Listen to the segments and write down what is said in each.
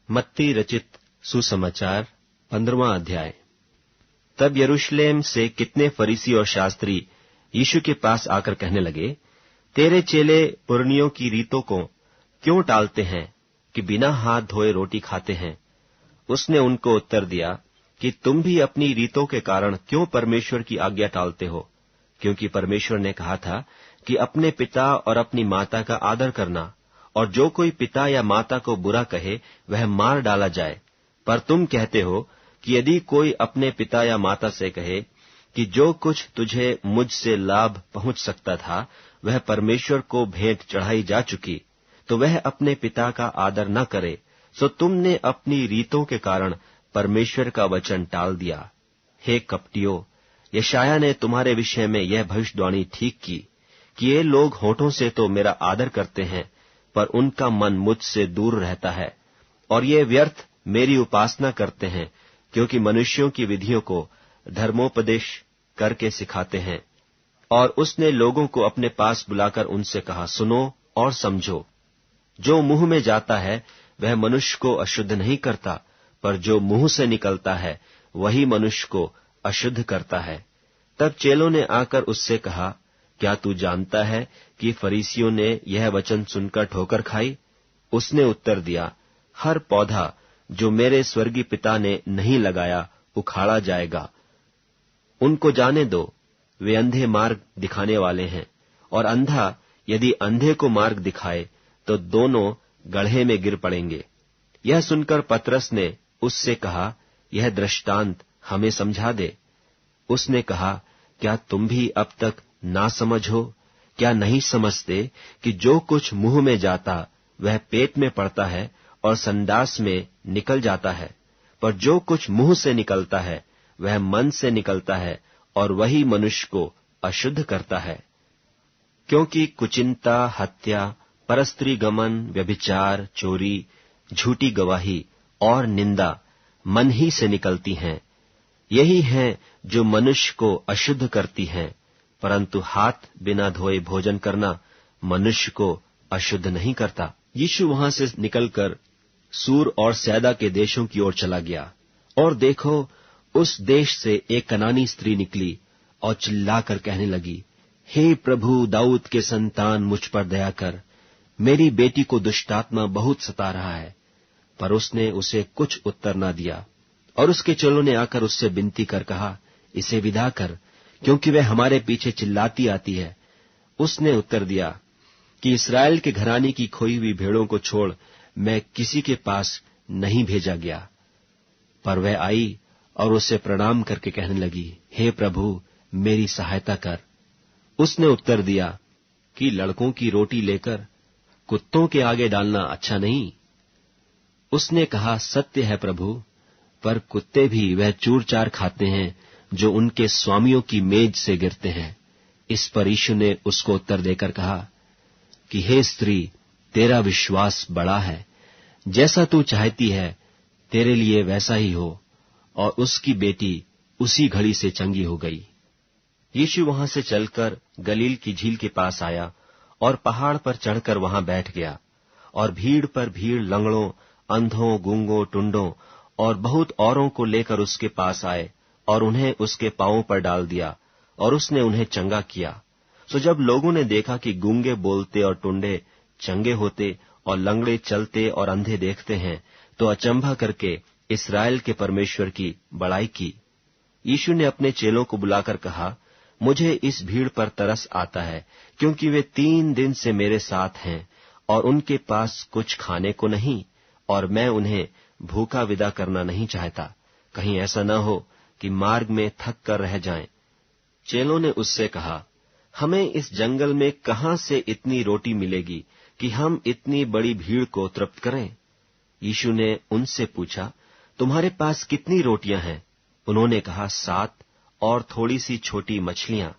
मत्ती रचित सुसमाचार 15वां अध्याय। तब यरूशलेम से कितने फरीसी और शास्त्री यीशु के पास आकर कहने लगे, तेरे चेले पुरनियों की रीतों को क्यों टालते हैं कि बिना हाथ धोए रोटी खाते हैं? उसने उनको उत्तर दिया कि तुम भी अपनी रीतों के कारण क्यों परमेश्वर की आज्ञा टालते हो? क्योंकि परमेश्वर ने कहा था कि अपने पिता और अपनी माता का आदर करना, और जो कोई पिता या माता को बुरा कहे वह मार डाला जाए। पर तुम कहते हो कि यदि कोई अपने पिता या माता से कहे कि जो कुछ तुझे मुझसे लाभ पहुंच सकता था वह परमेश्वर को भेंट चढ़ाई जा चुकी, तो वह अपने पिता का आदर न करे, सो तुमने अपनी रीतों के कारण परमेश्वर का वचन टाल दिया। हे कपटियों, यशायाह ने तुम्हारे विषय में यह भविष्यवाणी ठीक की कि ये लोग होठों से तो मेरा आदर करते हैं, पर उनका मन मुझसे दूर रहता है, और ये व्यर्थ मेरी उपासना करते हैं, क्योंकि मनुष्यों की विधियों को धर्मोपदेश करके सिखाते हैं। और उसने लोगों को अपने पास बुलाकर उनसे कहा, सुनो और समझो। जो मुंह में जाता है वह मनुष्य को अशुद्ध नहीं करता, पर जो मुंह से निकलता है वही मनुष्य को अशुद्ध करता है। तब चेलों ने आकर उससे कहा, क्या तू जानता है कि फरीसियों ने यह वचन सुनकर ठोकर खाई? उसने उत्तर दिया, हर पौधा जो मेरे स्वर्गीय पिता ने नहीं लगाया उखाड़ा जाएगा। उनको जाने दो, वे अंधे मार्ग दिखाने वाले हैं, और अंधा यदि अंधे को मार्ग दिखाए तो दोनों गड्ढे में गिर पड़ेंगे। यह सुनकर पतरस ने उससे कहा, यह दृष्टांत हमें समझा दे। उसने कहा, क्या तुम भी अब तक ना समझ हो? क्या नहीं समझते कि जो कुछ मुंह में जाता वह पेट में पड़ता है और संडास में निकल जाता है, पर जो कुछ मुंह से निकलता है वह मन से निकलता है, और वही मनुष्य को अशुद्ध करता है। क्योंकि कुचिंता, हत्या, परस्त्री गमन, व्यभिचार, चोरी, झूठी गवाही और निंदा मन ही से निकलती हैं। यही हैं जो मनुष्य को अशुद्ध करती हैं, परंतु हाथ बिना धोए भोजन करना मनुष्य को अशुद्ध नहीं करता। यीशु वहां से निकलकर सूर और सैदा के देशों की ओर चला गया, और देखो, उस देश से एक कनानी स्त्री निकली और चिल्लाकर कहने लगी, हे प्रभु, दाऊद के संतान, मुझ पर दया कर, मेरी बेटी को दुष्टात्मा बहुत सता रहा है। पर उसने उसे कुछ उत्तर न दिया, और उसके चेलों ने आकर उससे विनती कर कहा, इसे विदा कर, क्योंकि वह हमारे पीछे चिल्लाती आती है। उसने उत्तर दिया कि इस्राएल के घराने की खोई हुई भेड़ों को छोड़ मैं किसी के पास नहीं भेजा गया। पर वह आई और उसे प्रणाम करके कहने लगी, हे प्रभु, मेरी सहायता कर। उसने उत्तर दिया कि लड़कों की रोटी लेकर कुत्तों के आगे डालना अच्छा नहीं। उसने कहा, सत्य है प्रभु, पर कुत्ते भी वह चूर चार खाते हैं जो उनके स्वामियों की मेज से गिरते हैं। इस पर यीशु ने उसको उत्तर देकर कहा कि हे स्त्री, तेरा विश्वास बड़ा है, जैसा तू चाहती है तेरे लिए वैसा ही हो। और उसकी बेटी उसी घड़ी से चंगी हो गई। यीशु वहां से चलकर गलील की झील के पास आया और पहाड़ पर चढ़कर वहां बैठ गया। और भीड़ पर भीड़ लंगड़ों, अंधों, गूंगों, टुंडों और बहुत औरों को लेकर उसके पास आए, और उन्हें उसके पांवों पर डाल दिया, और उसने उन्हें चंगा किया। सो जब लोगों ने देखा कि गूंगे बोलते और टुंडे चंगे होते और लंगड़े चलते और अंधे देखते हैं, तो अचंभा करके इस्राएल के परमेश्वर की बड़ाई की। यीशु ने अपने चेलों को बुलाकर कहा, मुझे इस भीड़ पर तरस आता है, क्योंकि वे 3 दिन से मेरे साथ हैं और उनके पास कुछ खाने को नहीं, और मैं उन्हें भूखा विदा करना नहीं चाहता, कहीं ऐसा न हो कि मार्ग में थक कर रह जाएं। चेलों ने उससे कहा, हमें इस जंगल में कहां से इतनी रोटी मिलेगी कि हम इतनी बड़ी भीड़ को तृप्त करें? यीशु ने उनसे पूछा, तुम्हारे पास कितनी रोटियां हैं? उन्होंने कहा, 7 और थोड़ी सी छोटी मछलियां।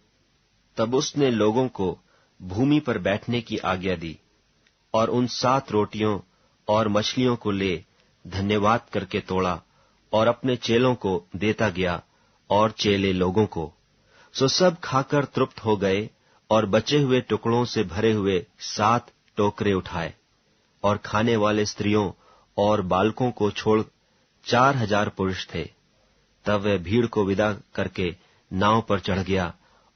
तब उसने लोगों को भूमि पर बैठने की आज्ञा दी, और उन 7 रोटियों और मछलियों को ले धन्यवाद करके तोड़ा और अपने चेलों को देता गया, और चेले लोगों को। सो सब खाकर तृप्त हो गए, और बचे हुए टुकड़ों से भरे हुए 7 टोकरे उठाए। और खाने वाले स्त्रियों और बालकों को छोड़ 4,000 पुरुष थे। तब वह भीड़ को विदा करके नाव पर चढ़ गया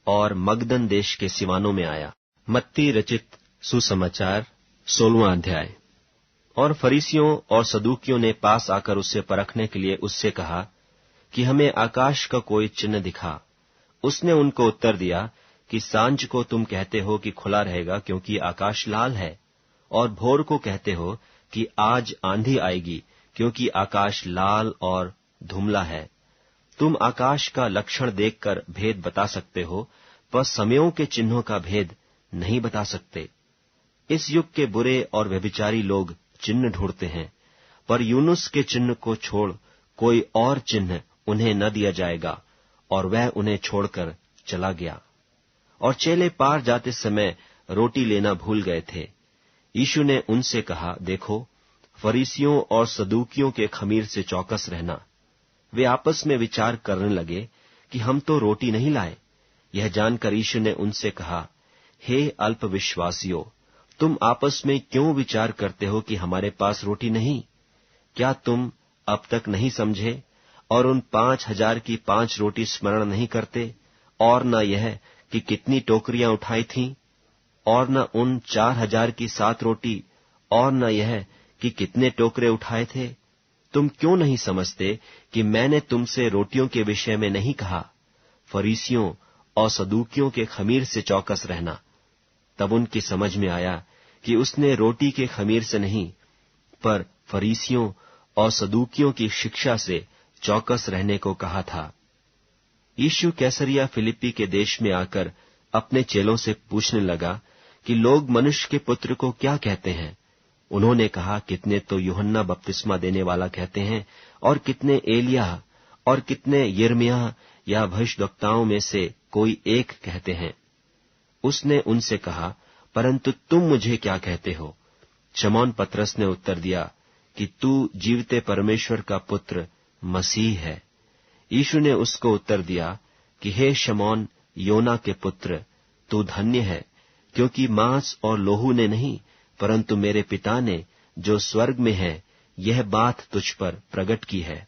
और मगदन देश के सिवानों में आया। मत्ती रचित सुसमाचार 16वां अध्याय। और फरीसियों और सदूकियों ने पास आकर उससे परखने के लिए उससे कहा कि हमें आकाश का कोई चिन्ह दिखा। उसने उनको उत्तर दिया कि सांझ को तुम कहते हो कि खुला रहेगा क्योंकि आकाश लाल है, और भोर को कहते हो कि आज आंधी आएगी क्योंकि आकाश लाल और धुमला है। तुम आकाश का लक्षण देखकर भेद बता सकते हो, पर समयों के चिन्हों का भेद नहीं बता सकते। इस युग के बुरे और व्यभिचारी लोग चिन्ह ढूंढते हैं, पर यूनुस के चिन्ह को छोड़ कोई और चिन्ह उन्हें न दिया जाएगा। और वह उन्हें छोड़कर चला गया। और चेले पार जाते समय रोटी लेना भूल गए थे। यीशु ने उनसे कहा, देखो, फरीसियों और सदूकियों के खमीर से चौकस रहना। वे आपस में विचार करने लगे कि हम तो रोटी नहीं लाए। यह जानकर यीशु ने उनसे कहा, हे अल्पविश्वासियों, तुम आपस में क्यों विचार करते हो कि हमारे पास रोटी नहीं? क्या तुम अब तक नहीं समझे और उन 5,000 की 5 रोटी स्मरण नहीं करते, और न यह कि कितनी टोकरियां उठाई थीं, और न उन 4,000 की 7 रोटी, और न यह कि कितने टोकरे उठाए थे? तुम क्यों नहीं समझते कि मैंने तुमसे रोटियों के विषय में नहीं कहा, फरीसियों और सदूकियों के खमीर से चौकस रहना? तब उनकी समझ में आया कि उसने रोटी के खमीर से नहीं, पर फरीसियों और सदूकियों की शिक्षा से चौकस रहने को कहा था। यीशु कैसरिया फिलिप्पी के देश में आकर अपने चेलों से पूछने लगा कि लोग मनुष्य के पुत्र को क्या कहते हैं? उन्होंने कहा, कितने तो यूहन्ना बपतिस्मा देने वाला कहते हैं, और कितने एलिय्याह, और कितने यिर्मयाह या भविष्यद्वक्ताओं में से कोई एक कहते हैं। उसने उनसे कहा, परंतु तुम मुझे क्या कहते हो? शमौन पतरस ने उत्तर दिया कि तू जीवते परमेश्वर का पुत्र मसीह है। यीशु ने उसको उत्तर दिया कि हे शमौन, योना के पुत्र, तू धन्य है, क्योंकि मांस और लोहू ने नहीं, परंतु मेरे पिता ने जो स्वर्ग में है, यह बात तुझ पर प्रकट की है।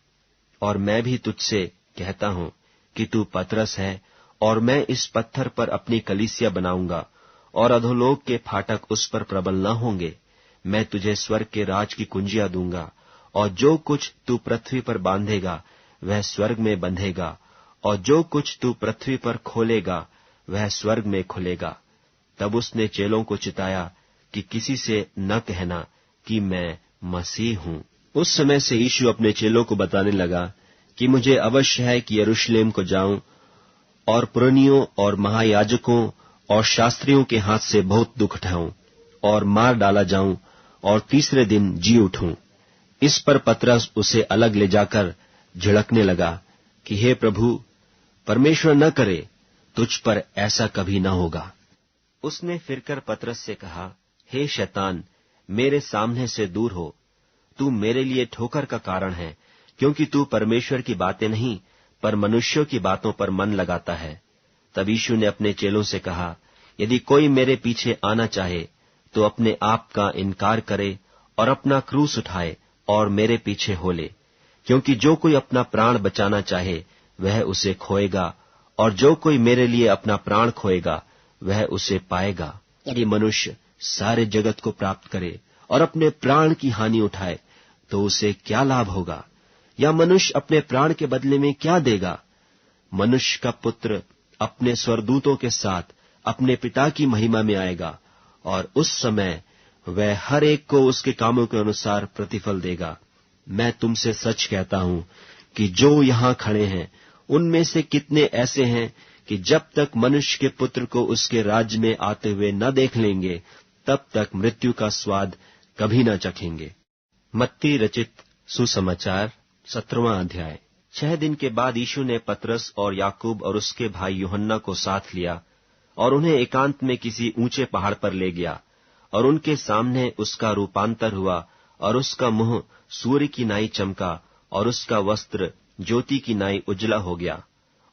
और मैं भी तुझसे कहता हूं कि तू पतरस है, और मैं इस पत्थर पर अपनी कलीसिया बनाऊंगा, और अधोलोक के फाटक उस पर प्रबल न होंगे। मैं तुझे स्वर्ग के राज की कुंजियां दूंगा, और जो कुछ तू पृथ्वी पर बांधेगा वह स्वर्ग में बंधेगा, और जो कुछ तू पृथ्वी पर खोलेगा वह स्वर्ग में खुलेगा। तब उसने चेलों को चिताया कि किसी से न कहना कि मैं मसीह हूं। उस समय से यीशु अपने चेलों को बताने लगा कि मुझे अवश्य है कि यरूशलेम को जाऊं और पुरनियों और महायाजकों और शास्त्रियों के हाथ से बहुत दुख उठाऊं और मार डाला जाऊं और तीसरे दिन जी उठूं। इस पर पतरस उसे अलग ले जाकर झिड़कने लगा कि हे प्रभु, परमेश्वर न करे, तुझ पर ऐसा कभी न होगा। उसने फिरकर पतरस से कहा, हे शैतान, मेरे सामने से दूर हो, तू मेरे लिए ठोकर का कारण है, क्योंकि तू परमेश्वर की बातें नहीं पर मनुष्यों की बातों पर मन लगाता है। तब यीशु ने अपने चेलों से कहा, यदि कोई मेरे पीछे आना चाहे तो अपने आप का इनकार करे और अपना क्रूस उठाए और मेरे पीछे हो ले। क्योंकि जो कोई अपना प्राण बचाना चाहे वह उसे खोएगा, और जो कोई मेरे लिए अपना प्राण खोएगा वह उसे पाएगा। यदि मनुष्य सारे जगत को प्राप्त करे और अपने प्राण की हानि उठाए तो उसे क्या लाभ होगा? या मनुष्य अपने प्राण के बदले में क्या देगा? मनुष्य का पुत्र अपने स्वर्गदूतों के साथ अपने पिता की महिमा में आएगा, और उस समय वह हर एक को उसके कामों के अनुसार प्रतिफल देगा। मैं तुमसे सच कहता हूं कि जो यहां खड़े हैं उनमें से कितने ऐसे हैं कि जब तक मनुष्य के पुत्र को उसके राज्य में आते हुए न देख लेंगे, तब तक मृत्यु का स्वाद कभी न चखेंगे। मत्ती रचित सुसमाचार 17वां अध्याय। 6 दिन के बाद यीशु ने पतरस और याकूब और उसके भाई यूहन्ना को साथ लिया और उन्हें एकांत में किसी ऊंचे पहाड़ पर ले गया, और उनके सामने उसका रूपांतर हुआ, और उसका मुंह सूर्य की नाई चमका, और उसका वस्त्र ज्योति की नाई उजला हो गया।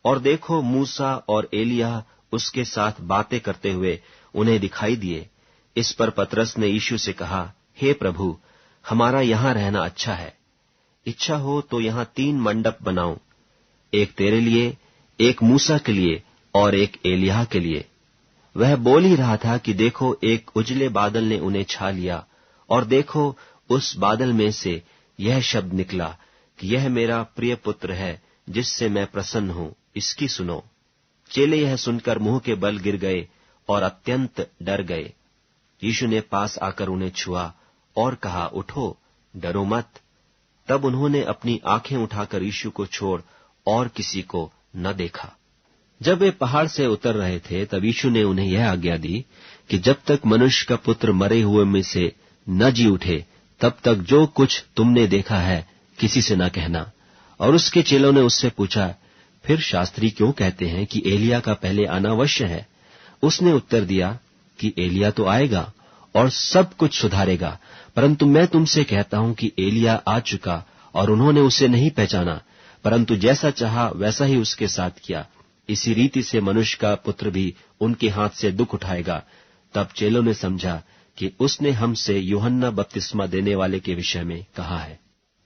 और देखो, मूसा और एलिय्याह उसके साथ बातें करते हुए उन्हें दिखाई दिए। इस पर पतरस ने यीशु से कहा, हे प्रभु, हमारा यहाँ रहना अच्छा है। इच्छा हो तो यहाँ 3 मंडप बनाऊं, एक तेरे लिए, एक मूसा के लिए और एक एलिय्याह के लिए। वह बोल ही रहा था कि देखो, एक उजले बादल ने उन्हें छा लिया, और देखो, उस बादल में से यह शब्द निकला कि यह मेरा प्रिय पुत्र है, जिससे मैं प्रसन्न हूं, इसकी सुनो। चेले यह सुनकर मुंह के बल गिर गए और अत्यंत डर गए। यीशु ने पास आकर उन्हें छुआ और कहा, उठो, डरो मत। तब उन्होंने अपनी आंखें उठाकर यीशु को छोड़ और किसी को न देखा। जब वे पहाड़ से उतर रहे थे, तब यीशु ने उन्हें यह आज्ञा दी कि जब तक मनुष्य का पुत्र मरे हुए में से न जी उठे, तब तक जो कुछ तुमने देखा है किसी से न कहना। और उसके चेलों ने उससे पूछा, फिर शास्त्री क्यों कहते हैं कि एलिय्याह का पहले आना अवश्य है? उसने उत्तर दिया कि एलिय्याह तो आएगा और सब कुछ सुधारेगा, परंतु मैं तुमसे कहता हूं कि एलिय्याह आ चुका और उन्होंने उसे नहीं पहचाना, परंतु जैसा चाहा वैसा ही उसके साथ किया। इसी रीति से मनुष्य का पुत्र भी उनके हाथ से दुख उठाएगा। तब चेलों ने समझा कि उसने हमसे यूहन्ना बपतिस्मा देने वाले के विषय में कहा है।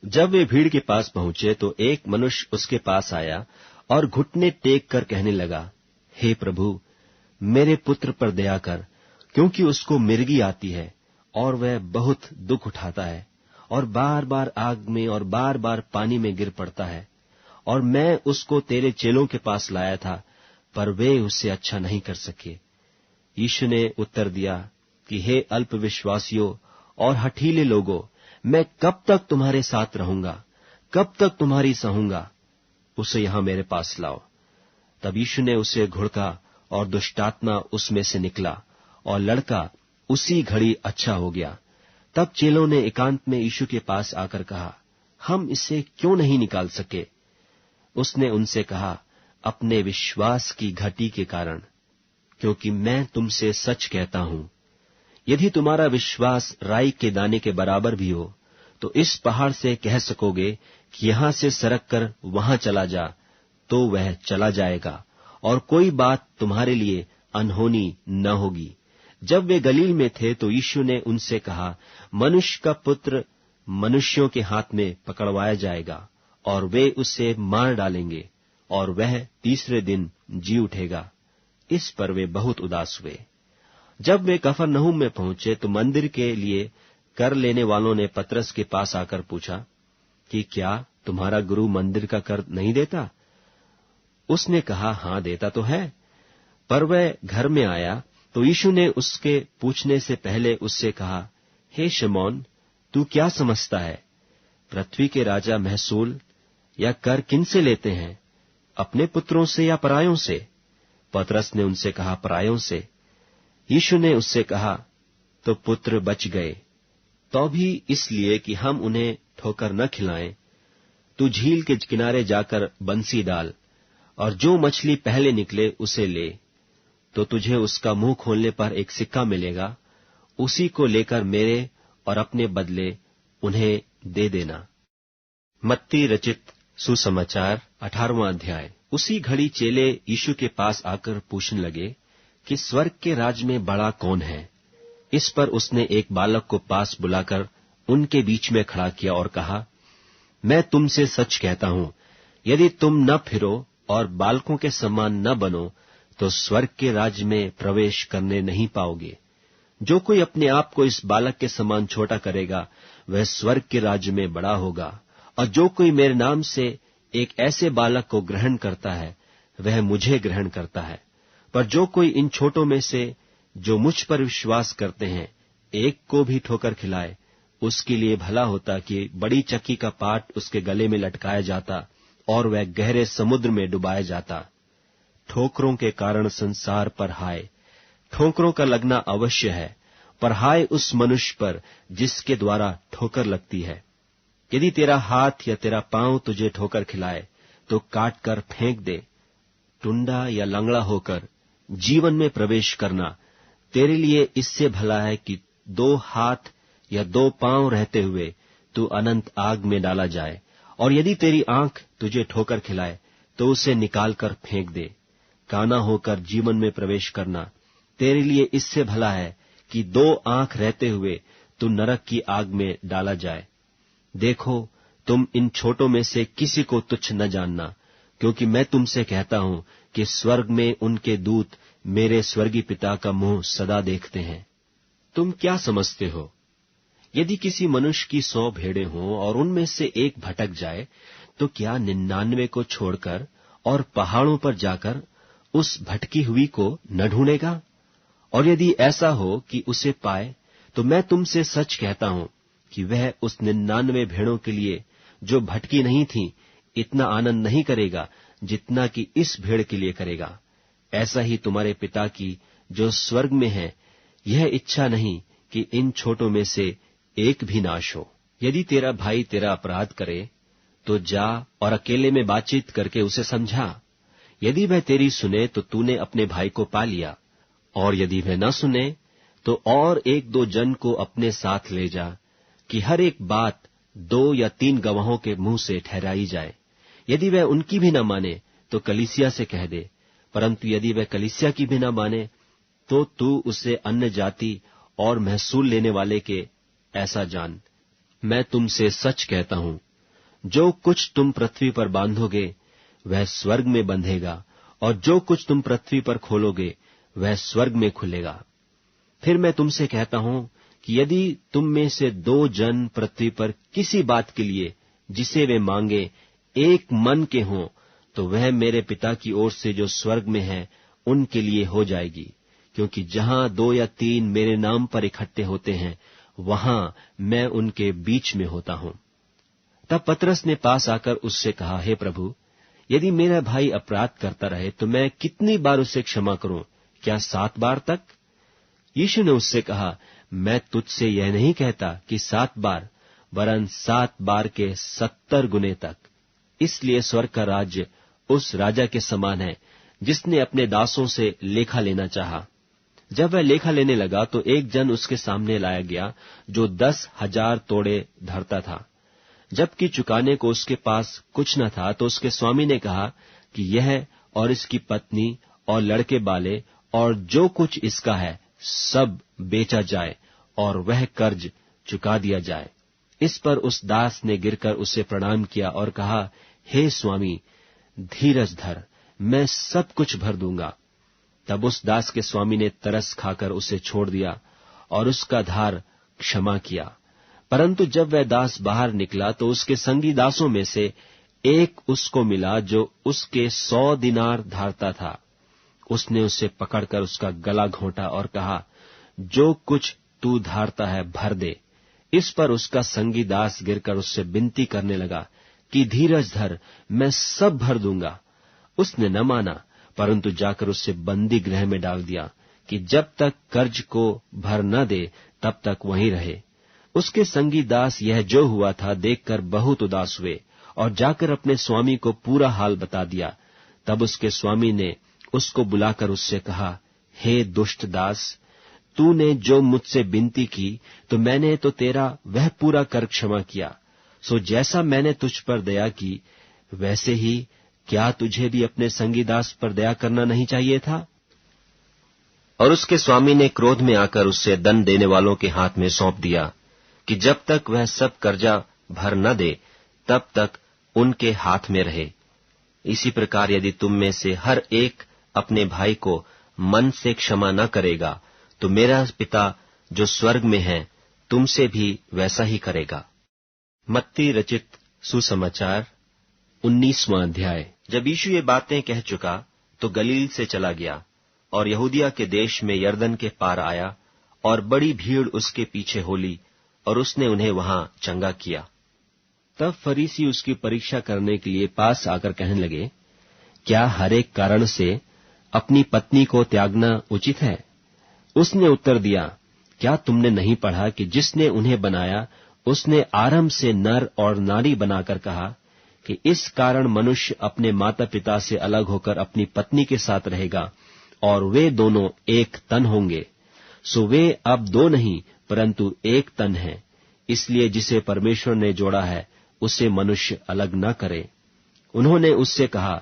जब वे भीड़ के पास पहुंचे तो एक मनुष्य उसके पास आया और घुटने टेक कर कहने लगा, हे प्रभु, मेरे पुत्र पर दया कर, क्योंकि उसको मिर्गी आती है और वह बहुत दुख उठाता है और बार बार आग में और बार बार पानी में गिर पड़ता है। और मैं उसको तेरे चेलों के पास लाया था, पर वे उससे अच्छा नहीं कर सके। यीशु ने उत्तर दिया कि हे अल्पविश्वासियों और हठीले लोगों, मैं कब तक तुम्हारे साथ रहूंगा, कब तक तुम्हारी सहूंगा? उसे यहां मेरे पास लाओ। तब यीशु ने उसे घुड़का और दुष्टात्मा उसमें से निकला और लड़का उसी घड़ी अच्छा हो गया। तब चेलों ने एकांत में यीशु के पास आकर कहा, हम इसे क्यों नहीं निकाल सके? उसने उनसे कहा, अपने विश्वास की घटी के कारण, क्योंकि मैं तुमसे सच कहता हूं, यदि तुम्हारा विश्वास राई के दाने के बराबर भी हो, तो इस पहाड़ से कह सकोगे कि यहां से सरक कर वहां चला जा, तो वह चला जाएगा, और कोई बात तुम्हारे लिए अनहोनी न होगी। जब वे गलील में थे तो यीशु ने उनसे कहा, मनुष्य का पुत्र मनुष्यों के हाथ में पकड़वाया जाएगा और वे उसे मार डालेंगे, और वह तीसरे दिन जी उठेगा। इस पर वे बहुत उदास हुए। जब वे कफरनहूम में पहुंचे तो मंदिर के लिए कर लेने वालों ने पतरस के पास आकर पूछा कि क्या तुम्हारा गुरु मंदिर का कर नहीं देता? उसने कहा, हां, देता तो है। पर वह घर में आया तो यीशु ने उसके पूछने से पहले उससे कहा, हे शमौन, तू क्या समझता है? पृथ्वी के राजा महसूल या कर किनसे लेते हैं, अपने पुत्रों से या परायों से? पतरस ने उनसे कहा, परायों से। यीशु ने उससे कहा, तो पुत्र बच गए, तो भी इसलिए कि हम उन्हें ठोकर न खिलाएं। तू झील के किनारे जाकर बंसी डाल, और जो मछली पहले निकले उसे ले, तो तुझे उसका मुंह खोलने पर एक सिक्का मिलेगा। उसी को लेकर मेरे और अपने बदले उन्हें दे देना। मत्ती रचित सुसमाचार 18वां अध्याय। उसी घड़ी चेले यीशु के पास आकर पूछने लगे कि स्वर्ग के राज में बड़ा कौन है? इस पर उसने एक बालक को पास बुलाकर उनके बीच में खड़ा किया और कहा, मैं तुमसे सच कहता हूं, यदि तुम न फिरो और बालकों के समान न बनो, तो स्वर्ग के राज्य में प्रवेश करने नहीं पाओगे। जो कोई अपने आप को इस बालक के समान छोटा करेगा, वह स्वर्ग के राज्य में बड़ा होगा। और जो कोई मेरे नाम से एक ऐसे बालक को ग्रहण करता है, वह मुझे ग्रहण करता है। पर जो कोई इन छोटों में से जो मुझ पर विश्वास करते हैं, एक को भी ठोकर खिलाए, उसके लिए भला होता कि बड़ी चक्की का पाट उसके गले में लटकाया जाता और वह गहरे समुद्र में डुबाया जाता। ठोकरों के कारण संसार पर हाय। ठोकरों का लगना अवश्य है, पर हाय उस मनुष्य पर जिसके द्वारा ठोकर लगती है। यदि तेरा हाथ या तेरा पांव तुझे ठोकर खिलाए, तो काट कर फेंक दे। टुंडा या लंगड़ा होकर जीवन में प्रवेश करना तेरे लिए इससे भला है कि 2 हाथ या 2 पांव रहते हुए तू अनंत आग में डाला जाए। और यदि तेरी आंख तुझे ठोकर खिलाए, तो उसे निकालकर फेंक दे। काना होकर जीवन में प्रवेश करना तेरे लिए इससे भला है कि 2 आंख रहते हुए तो नरक की आग में डाला जाए। देखो, तुम इन छोटों में से किसी को तुच्छ न जानना, क्योंकि मैं तुमसे कहता हूं कि स्वर्ग में उनके दूत मेरे स्वर्गीय पिता का मुंह सदा देखते हैं। तुम क्या समझते हो? यदि किसी मनुष्य की 100 भेड़ें हों और उनमें से एक भटक जाए, तो क्या 99 को छोड़कर और पहाड़ों पर जाकर उस भटकी हुई को न ढूंढेगा? और यदि ऐसा हो कि उसे पाए, तो मैं तुमसे सच कहता हूं कि वह उस 99 भेड़ों के लिए जो भटकी नहीं थी, इतना आनंद नहीं करेगा जितना कि इस भेड़ के लिए करेगा। ऐसा ही तुम्हारे पिता की जो स्वर्ग में है, यह इच्छा नहीं कि इन छोटों में से एक भी नाश हो। यदि तेरा भाई तेरा अपराध करे, तो जा और अकेले में बातचीत करके उसे समझा। यदि वह तेरी सुने, तो तूने अपने भाई को पा लिया। और यदि वह न सुने, तो और 1-2 जन को अपने साथ ले जा, कि हर एक बात 2 या 3 गवाहों के मुंह से ठहराई जाए। यदि वह उनकी भी न माने, तो कलीसिया से कह दे, परंतु यदि वह कलीसिया की भी न माने, तो तू उसे अन्य जाति और महसूल लेने वाले के ऐसा जान। मैं तुमसे सच कहता हूं, जो कुछ तुम पृथ्वी पर बांधोगे वह स्वर्ग में बंधेगा, और जो कुछ तुम पृथ्वी पर खोलोगे वह स्वर्ग में खुलेगा। फिर मैं तुमसे कहता हूं कि यदि तुम में से 2 जन पृथ्वी पर किसी बात के लिए जिसे वे मांगे एक मन के हों, तो वह मेरे पिता की ओर से जो स्वर्ग में है उनके लिए हो जाएगी। क्योंकि जहां 2 या 3 मेरे नाम पर इकट्ठे होते हैं, वहां मैं उनके बीच में होता हूं। तब पतरस ने पास आकर उससे कहा, हे प्रभु, यदि मेरा भाई अपराध करता रहे तो मैं कितनी बार उसे क्षमा करूं? क्या 7 बार तक? यीशु ने उससे कहा, मैं तुझसे यह नहीं कहता कि 7 बार, वरन 7 बार के 70 गुने तक। इसलिए स्वर्ग का राज्य उस राजा के समान है जिसने अपने दासों से लेखा लेना चाहा। जब वह लेखा लेने लगा, तो एक जन उसके सामने लाया गया जो 10,000 तोड़े धरता था। जबकि चुकाने को उसके पास कुछ न था, तो उसके स्वामी ने कहा कि यह और इसकी पत्नी और लड़के बाले और जो कुछ इसका है सब बेचा जाए और वह कर्ज चुका दिया जाए। इस पर उस दास ने गिरकर उसे प्रणाम किया और कहा, हे स्वामी, धीरज धर, मैं सब कुछ भर दूंगा। तब उस दास के स्वामी ने तरस खाकर उसे छोड़ दिया और उसका धार क्षमा किया। परंतु जब वह दास बाहर निकला, तो उसके संगी दासों में से एक उसको मिला जो उसके 100 दिनार धारता था। उसने उसे पकड़कर उसका गला घोंटा और कहा, जो कुछ तू धारता है भर दे। इस पर उसका संगी दास गिरकर उससे विनती करने लगा कि धीरज धर, मैं सब भर दूंगा। उसने न माना, परंतु जाकर उसे बंदी गृह में डाल दिया कि जब तक कर्ज को भर न दे तब तक वहीं रहे। उसके संगी दास यह जो हुआ था देखकर बहुत उदास हुए और जाकर अपने स्वामी को पूरा हाल बता दिया। तब उसके स्वामी ने उसको बुलाकर उससे कहा, हे दुष्ट दास, तूने जो मुझसे विनती की तो मैंने तो तेरा वह पूरा कर क्षमा किया। सो जैसा मैंने तुझ पर दया की, वैसे ही क्या तुझे भी अपने संगी दास पर दया करना नहीं चाहिए था? और उसके स्वामी ने क्रोध में आकर उससे दंड देने वालों के हाथ में सौंप दिया कि जब तक वह सब कर्जा भर न दे तब तक उनके हाथ में रहे। इसी प्रकार यदि तुम में से हर एक अपने भाई को मन से क्षमा न करेगा, तो मेरा पिता जो स्वर्ग में है तुमसे भी वैसा ही करेगा। मत्ती रचित सुसमाचार 19वां अध्याय। जब यीशु ये बातें कह चुका, तो गलील से चला गया और यहूदिया के देश में यरदन के पार आया, और बड़ी भीड़ उसके पीछे हो ली, और उसने उन्हें वहां चंगा किया। तब फरीसी उसकी परीक्षा करने के लिए पास आकर कहने लगे, क्या हर एक कारण से अपनी पत्नी को त्यागना उचित है? उसने उत्तर दिया, क्या तुमने नहीं पढ़ा कि जिसने उन्हें बनाया उसने आरंभ से नर और नारी बनाकर कहा कि इस कारण मनुष्य अपने माता पिता से अलग होकर अपनी पत्नी के साथ रहेगा और वे दोनों एक तन होंगे। सो वे अब 2 नहीं परंतु एक तन है। इसलिए जिसे परमेश्वर ने जोड़ा है उसे मनुष्य अलग न करे। उन्होंने उससे कहा,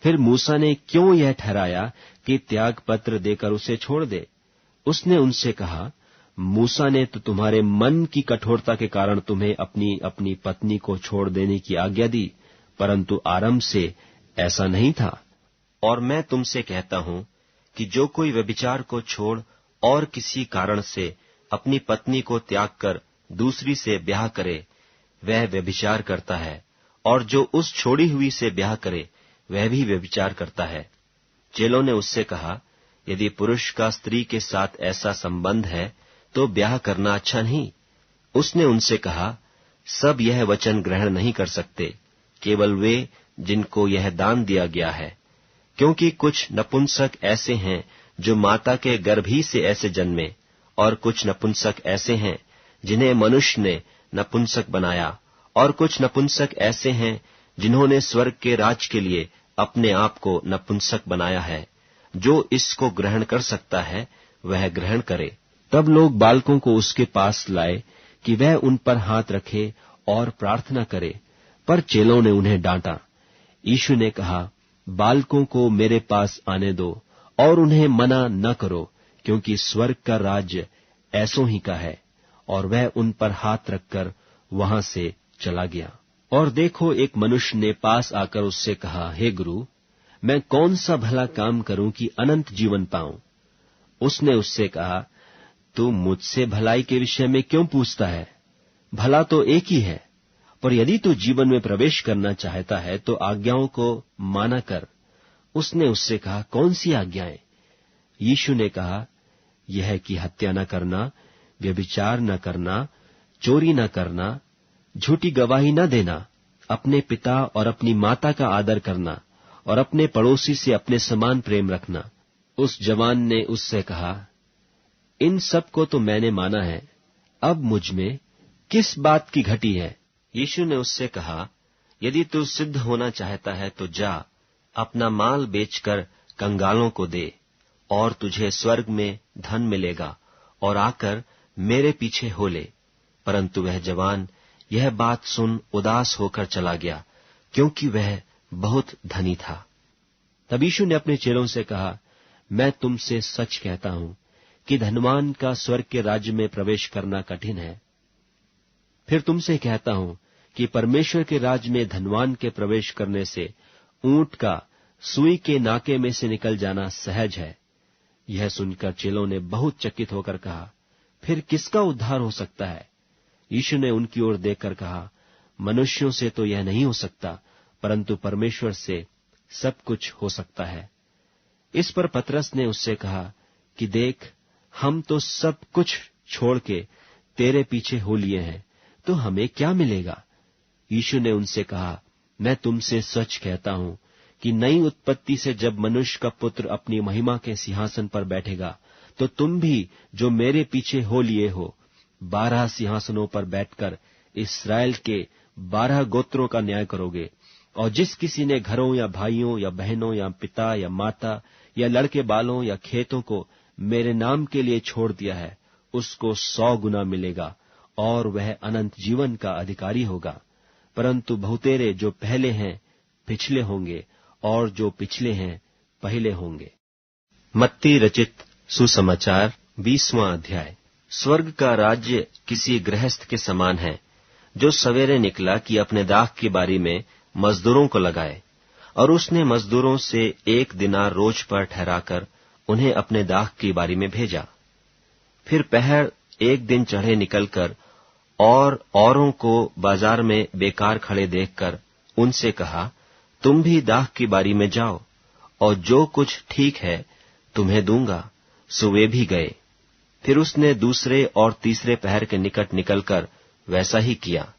फिर मूसा ने क्यों यह ठहराया कि त्याग पत्र देकर उसे छोड़ दे? उसने उनसे कहा, मूसा ने तो तुम्हारे मन की कठोरता के कारण तुम्हें अपनी अपनी पत्नी को छोड़ देने की आज्ञा दी, परंतु आरंभ से ऐसा नहीं था। और मैं तुमसे कहता हूं कि जो कोई व्यभिचार को छोड़ और किसी कारण से अपनी पत्नी को त्याग कर दूसरी से ब्याह करे, वह व्यभिचार करता है, और जो उस छोड़ी हुई से ब्याह करे वह भी व्यभिचार करता है। चेलों ने उससे कहा, यदि पुरुष का स्त्री के साथ ऐसा संबंध है तो ब्याह करना अच्छा नहीं। उसने उनसे कहा, सब यह वचन ग्रहण नहीं कर सकते, केवल वे जिनको यह दान दिया गया है, क्योंकि कुछ नपुंसक ऐसे हैं जो माता के गर्भ ही से ऐसे जन्मे, और कुछ नपुंसक ऐसे हैं जिन्हें मनुष्य ने नपुंसक बनाया, और कुछ नपुंसक ऐसे हैं जिन्होंने स्वर्ग के राज के लिए अपने आप को नपुंसक बनाया है। जो इसको ग्रहण कर सकता है वह ग्रहण करे। तब लोग बालकों को उसके पास लाए कि वह उन पर हाथ रखे और प्रार्थना करे, पर चेलों ने उन्हें डांटा। यीशु ने कहा, बालकों को मेरे पास आने दो और उन्हें मना न करो, क्योंकि स्वर्ग का राज्य ऐसों ही का है। और वह उन पर हाथ रखकर वहां से चला गया। और देखो, एक मनुष्य ने पास आकर उससे कहा, हे गुरु, मैं कौन सा भला काम करूं कि अनंत जीवन पाऊं? उसने उससे कहा, तू मुझसे भलाई के विषय में क्यों पूछता है? भला तो एक ही है, पर यदि तू जीवन में प्रवेश करना चाहता है तो आज्ञाओं को माना कर। उसने उससे कहा, कौन सी आज्ञाएं? यीशु ने कहा, यह कि हत्या न करना, व्यभिचार न करना, चोरी न करना, झूठी गवाही न देना, अपने पिता और अपनी माता का आदर करना, और अपने पड़ोसी से अपने समान प्रेम रखना। उस जवान ने उससे कहा, इन सब को तो मैंने माना है, अब मुझ में किस बात की घटी है? यीशु ने उससे कहा, यदि तू सिद्ध होना चाहता है तो जा, अपना माल बेचकर कंगालों को दे, और तुझे स्वर्ग में धन मिलेगा, और आकर मेरे पीछे हो ले। परंतु वह जवान यह बात सुन उदास होकर चला गया, क्योंकि वह बहुत धनी था। तब यीशु ने अपने चेलों से कहा, मैं तुमसे सच कहता हूं कि धनवान का स्वर्ग के राज्य में प्रवेश करना कठिन है। फिर तुमसे कहता हूं कि परमेश्वर के राज्य में धनवान के प्रवेश करने से ऊंट का सुई के नाके में से निकल जाना सहज है। यह सुनकर चेलों ने बहुत चकित होकर कहा, फिर किसका उद्धार हो सकता है? यीशु ने उनकी ओर देखकर कहा, मनुष्यों से तो यह नहीं हो सकता, परंतु परमेश्वर से सब कुछ हो सकता है। इस पर पतरस ने उससे कहा कि देख, हम तो सब कुछ छोड़ के तेरे पीछे हो लिए हैं, तो हमें क्या मिलेगा? यीशु ने उनसे कहा, मैं तुमसे सच कहता हूं कि नई उत्पत्ति से जब मनुष्य का पुत्र अपनी महिमा के सिंहासन पर बैठेगा, तो तुम भी जो मेरे पीछे हो लिए हो, 12 सिंहासनों पर बैठकर इस्राएल के 12 गोत्रों का न्याय करोगे। और जिस किसी ने घरों या भाइयों या बहनों या पिता या माता या लड़के बालों या खेतों को मेरे नाम के लिए छोड़ दिया है, उसको 100 गुना मिलेगा, और वह अनंत जीवन का अधिकारी होगा। परंतु बहुतेरे जो पहले हैं पिछले होंगे, और जो पिछले हैं पहले होंगे। मत्ती रचित सुसमाचार 20वां अध्याय। स्वर्ग का राज्य किसी गृहस्थ के समान है, जो सवेरे निकला कि अपने दाख की बारी में मजदूरों को लगाए, और उसने मजदूरों से 1 दिनार रोज पर ठहराकर उन्हें अपने दाख की बारी में भेजा। फिर पहर 1 दिन चढ़े निकलकर और औरों को बाजार में बेकार खड़े देखकर उनसे कहा, तुम भी दाख की बारी में जाओ, और जो कुछ ठीक है तुम्हें दूंगा। सो वे भी गए। फिर उसने दूसरे और तीसरे पहर के निकट निकलकर वैसा ही किया,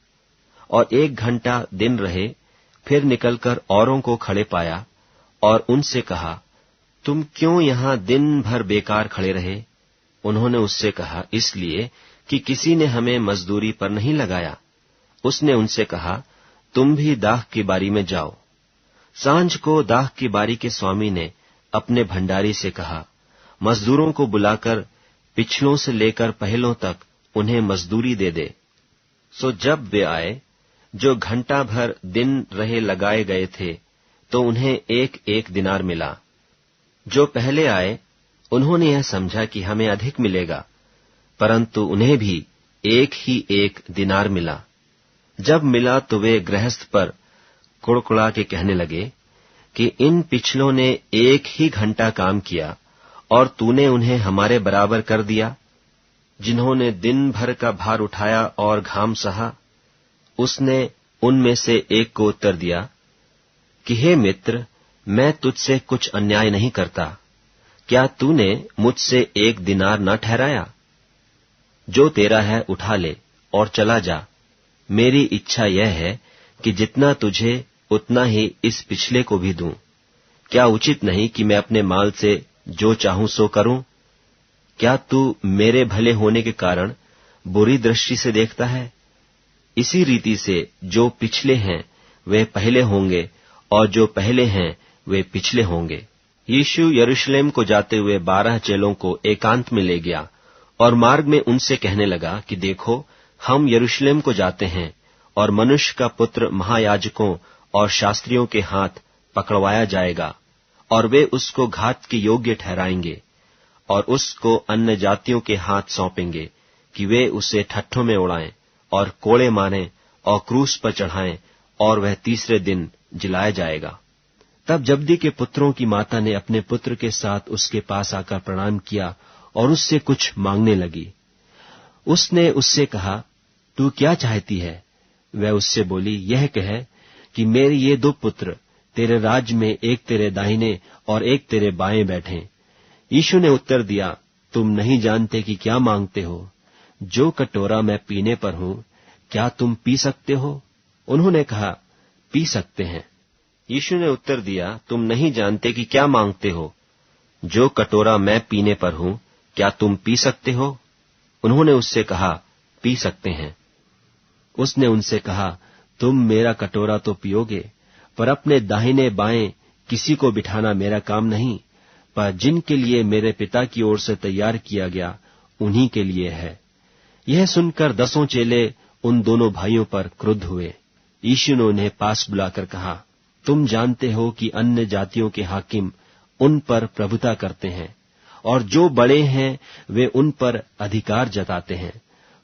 और 1 घंटा दिन रहे। फिर निकलकर औरों को खड़े पाया और उनसे कहा, तुम क्यों यहां दिन भर बेकार खड़े रहे? उन्होंने उससे कहा, इसलिए कि किसी ने हमें मजदूरी पर नहीं लगाया। उसने उनसे कहा, तुम भी दाख की बारी में जाओ। सांझ को दाख की बारी के स्वामी ने अपने भंडारी से कहा, मजदूरों को बुलाकर पिछलों से लेकर पहलों तक उन्हें मजदूरी दे दे। सो जब वे आए, जो घंटा भर दिन रहे लगाए गए थे, तो उन्हें 1-1 दिनार मिला। जो पहले आए, उन्होंने यह समझा कि हमें अधिक मिलेगा, परंतु उन्हें भी एक ही एक दिनार मिला। जब मिला तो वे गृहस्थ पर कुड़कुड़ा के कहने लगे कि इन पिछलों ने एक ही घंटा काम किया और तूने उन्हें हमारे बराबर कर दिया, जिन्होंने दिन भर का भार उठाया और घाम सहा। उसने उनमें से एक को उत्तर दिया कि हे मित्र, मैं तुझसे कुछ अन्याय नहीं करता। क्या तूने मुझसे एक दिनार न ठहराया? जो तेरा है उठा ले और चला जा। मेरी इच्छा यह है कि जितना तुझे उतना ही इस पिछले को भी दूं। क्या उचित नहीं कि मैं अपने माल से जो चाहूं सो करूं? क्या तू मेरे भले होने के कारण बुरी दृष्टि से देखता है? इसी रीति से जो पिछले हैं वे पहले होंगे और जो पहले हैं वे पिछले होंगे। यीशु यरूशलेम को जाते हुए 12 चेलों को एकांत में ले गया और मार्ग में उनसे कहने लगा कि देखो, हम यरूशलेम को जाते हैं और मनुष्य का पुत्र महायाजकों और शास्त्रियों के हाथ पकड़वाया जाएगा और वे उसको घात के योग्य ठहराएंगे और उसको अन्य जातियों के हाथ सौंपेंगे कि वे उसे ठट्ठों में उड़ाएं और कोड़े मारें और क्रूस पर चढ़ाएं और वह तीसरे दिन जिलाया जाएगा। तब जब्दी के पुत्रों की माता ने अपने पुत्र के साथ उसके पास आकर प्रणाम किया और उससे कुछ मांगने लगी। उसने उससे कहा, तू क्या चाहती है? वह उससे बोली, यह कह कि मेरे ये 2 पुत्र तेरे राज्य में एक तेरे दाहिने और एक तेरे बाएं बैठें। यीशु ने उत्तर दिया, तुम नहीं जानते कि क्या मांगते हो। जो कटोरा मैं पीने पर हूं, क्या तुम पी सकते हो? उन्होंने कहा, पी सकते हैं। यीशु ने उत्तर दिया, तुम नहीं जानते कि क्या मांगते हो। जो कटोरा मैं पीने पर हूं, क्या तुम पी सकते हो? उन्होंने उससे कहा, पी सकते हैं। उसने उनसे कहा, तुम मेरा कटोरा तो पियोगे, पर अपने दाहिने बाएं किसी को बिठाना मेरा काम नहीं, पर जिनके लिए मेरे पिता की ओर से तैयार किया गया उन्हीं के लिए है। यह सुनकर 10 चेले उन दोनों भाइयों पर क्रुद्ध हुए। यीशु ने उन्हें पास बुलाकर कहा, तुम जानते हो कि अन्य जातियों के हाकिम उन पर प्रभुता करते हैं और जो बड़े हैं वे उन पर अधिकार जताते हैं,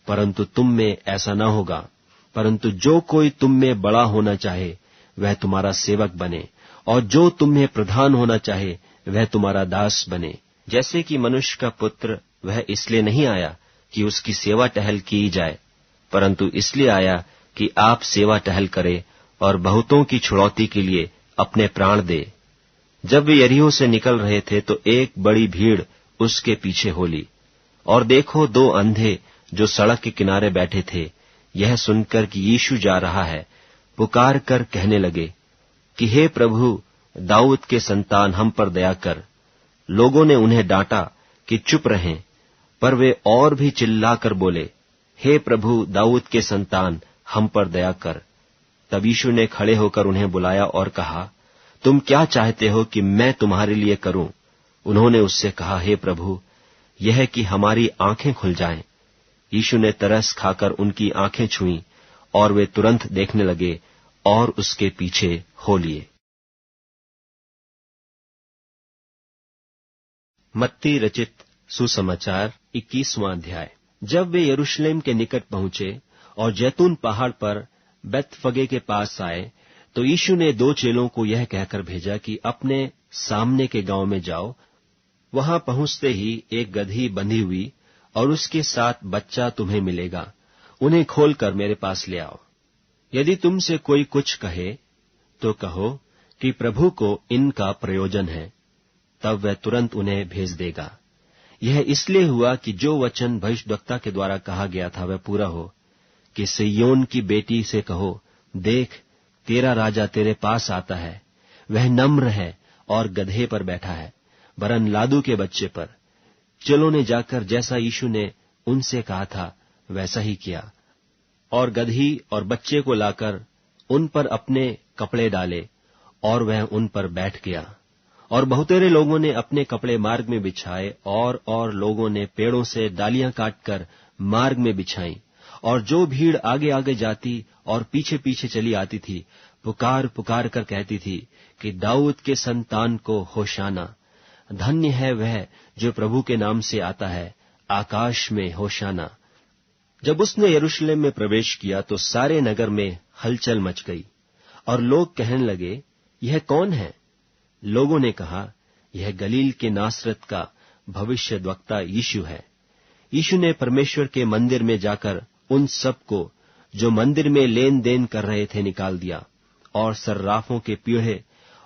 परंतु तुम में ऐसा न होगा। परंतु जो कोई तुम में बड़ा होना चाहे वह तुम्हारा सेवक बने, और जो तुम्हें प्रधान होना चाहे वह तुम्हारा दास बने। जैसे कि मनुष्य का पुत्र वह इसलिए नहीं आया कि उसकी सेवा टहल की जाए, परंतु इसलिए आया कि आप सेवा टहल करे और बहुतों की छुड़ौती के लिए अपने प्राण दे। जब वे यरीहो से निकल रहे थे तो एक बड़ी भीड़ उसके पीछे हो ली, और देखो 2 अंधे जो सड़क के किनारे बैठे थे, यह सुनकर कि यीशु जा रहा है, पुकार कर कहने लगे कि हे प्रभु, दाऊद के संतान हम पर दया कर। लोगों ने उन्हें डांटा कि चुप रहें, पर वे और भी चिल्लाकर बोले, हे प्रभु, दाऊद के संतान हम पर दया कर। तब यीशु ने खड़े होकर उन्हें बुलाया और कहा, तुम क्या चाहते हो कि मैं तुम्हारे लिए करूं? उन्होंने उससे कहा, हे प्रभु, यह कि हमारी आंखें खुल जाएं। यीशु ने तरस खाकर उनकी आंखें छुईं और वे तुरंत देखने लगे और उसके पीछे हो लिए। मत्ती रचित सुसमाचार 21वां अध्याय। जब वे यरूशलेम के निकट पहुंचे और जैतून पहाड़ पर बेतफगे के पास आए, तो यीशु ने 2 चेलों को यह कहकर भेजा कि अपने सामने के गांव में जाओ। वहां पहुंचते ही एक गदही बंधी हुई और उसके साथ बच्चा तुम्हें मिलेगा। उन्हें खोलकर मेरे पास ले आओ। यदि तुमसे कोई कुछ कहे तो कहो कि प्रभु को इनका प्रयोजन है, तब वह तुरंत उन्हें भेज देगा। यह इसलिए हुआ कि जो वचन भविष्यद्वक्ता के द्वारा कहा गया था वह पूरा हो, कि सिय्योन की बेटी से कहो, देख, तेरा राजा तेरे पास आता है। वह नम्र है और गधे पर बैठा है, वरन लादू के बच्चे पर। चेलों ने जाकर जैसा यीशु ने उनसे कहा था वैसा ही किया, और गदही और बच्चे को लाकर उन पर अपने कपड़े डाले, और वह उन पर बैठ गया। और बहुतेरे लोगों ने अपने कपड़े मार्ग में बिछाए, और लोगों ने पेड़ों से डालियां काटकर मार्ग में बिछाई। और जो भीड़ आगे आगे जाती और पीछे पीछे चली आती थी, पुकार पुकार कर कहती थी कि दाऊद के संतान को होशाना। धन्य है वह जो प्रभु के नाम से आता है, आकाश में होशाना। जब उसने यरूशलेम में प्रवेश किया तो सारे नगर में हलचल मच गई और लोग कहने लगे, यह कौन है? लोगों ने कहा, यह गलील के नासरत का भविष्यद्वक्ता यीशु है। यीशु ने परमेश्वर के मंदिर में जाकर उन सबको जो मंदिर में लेन देन कर रहे थे निकाल दिया और सर्राफों के पीढ़े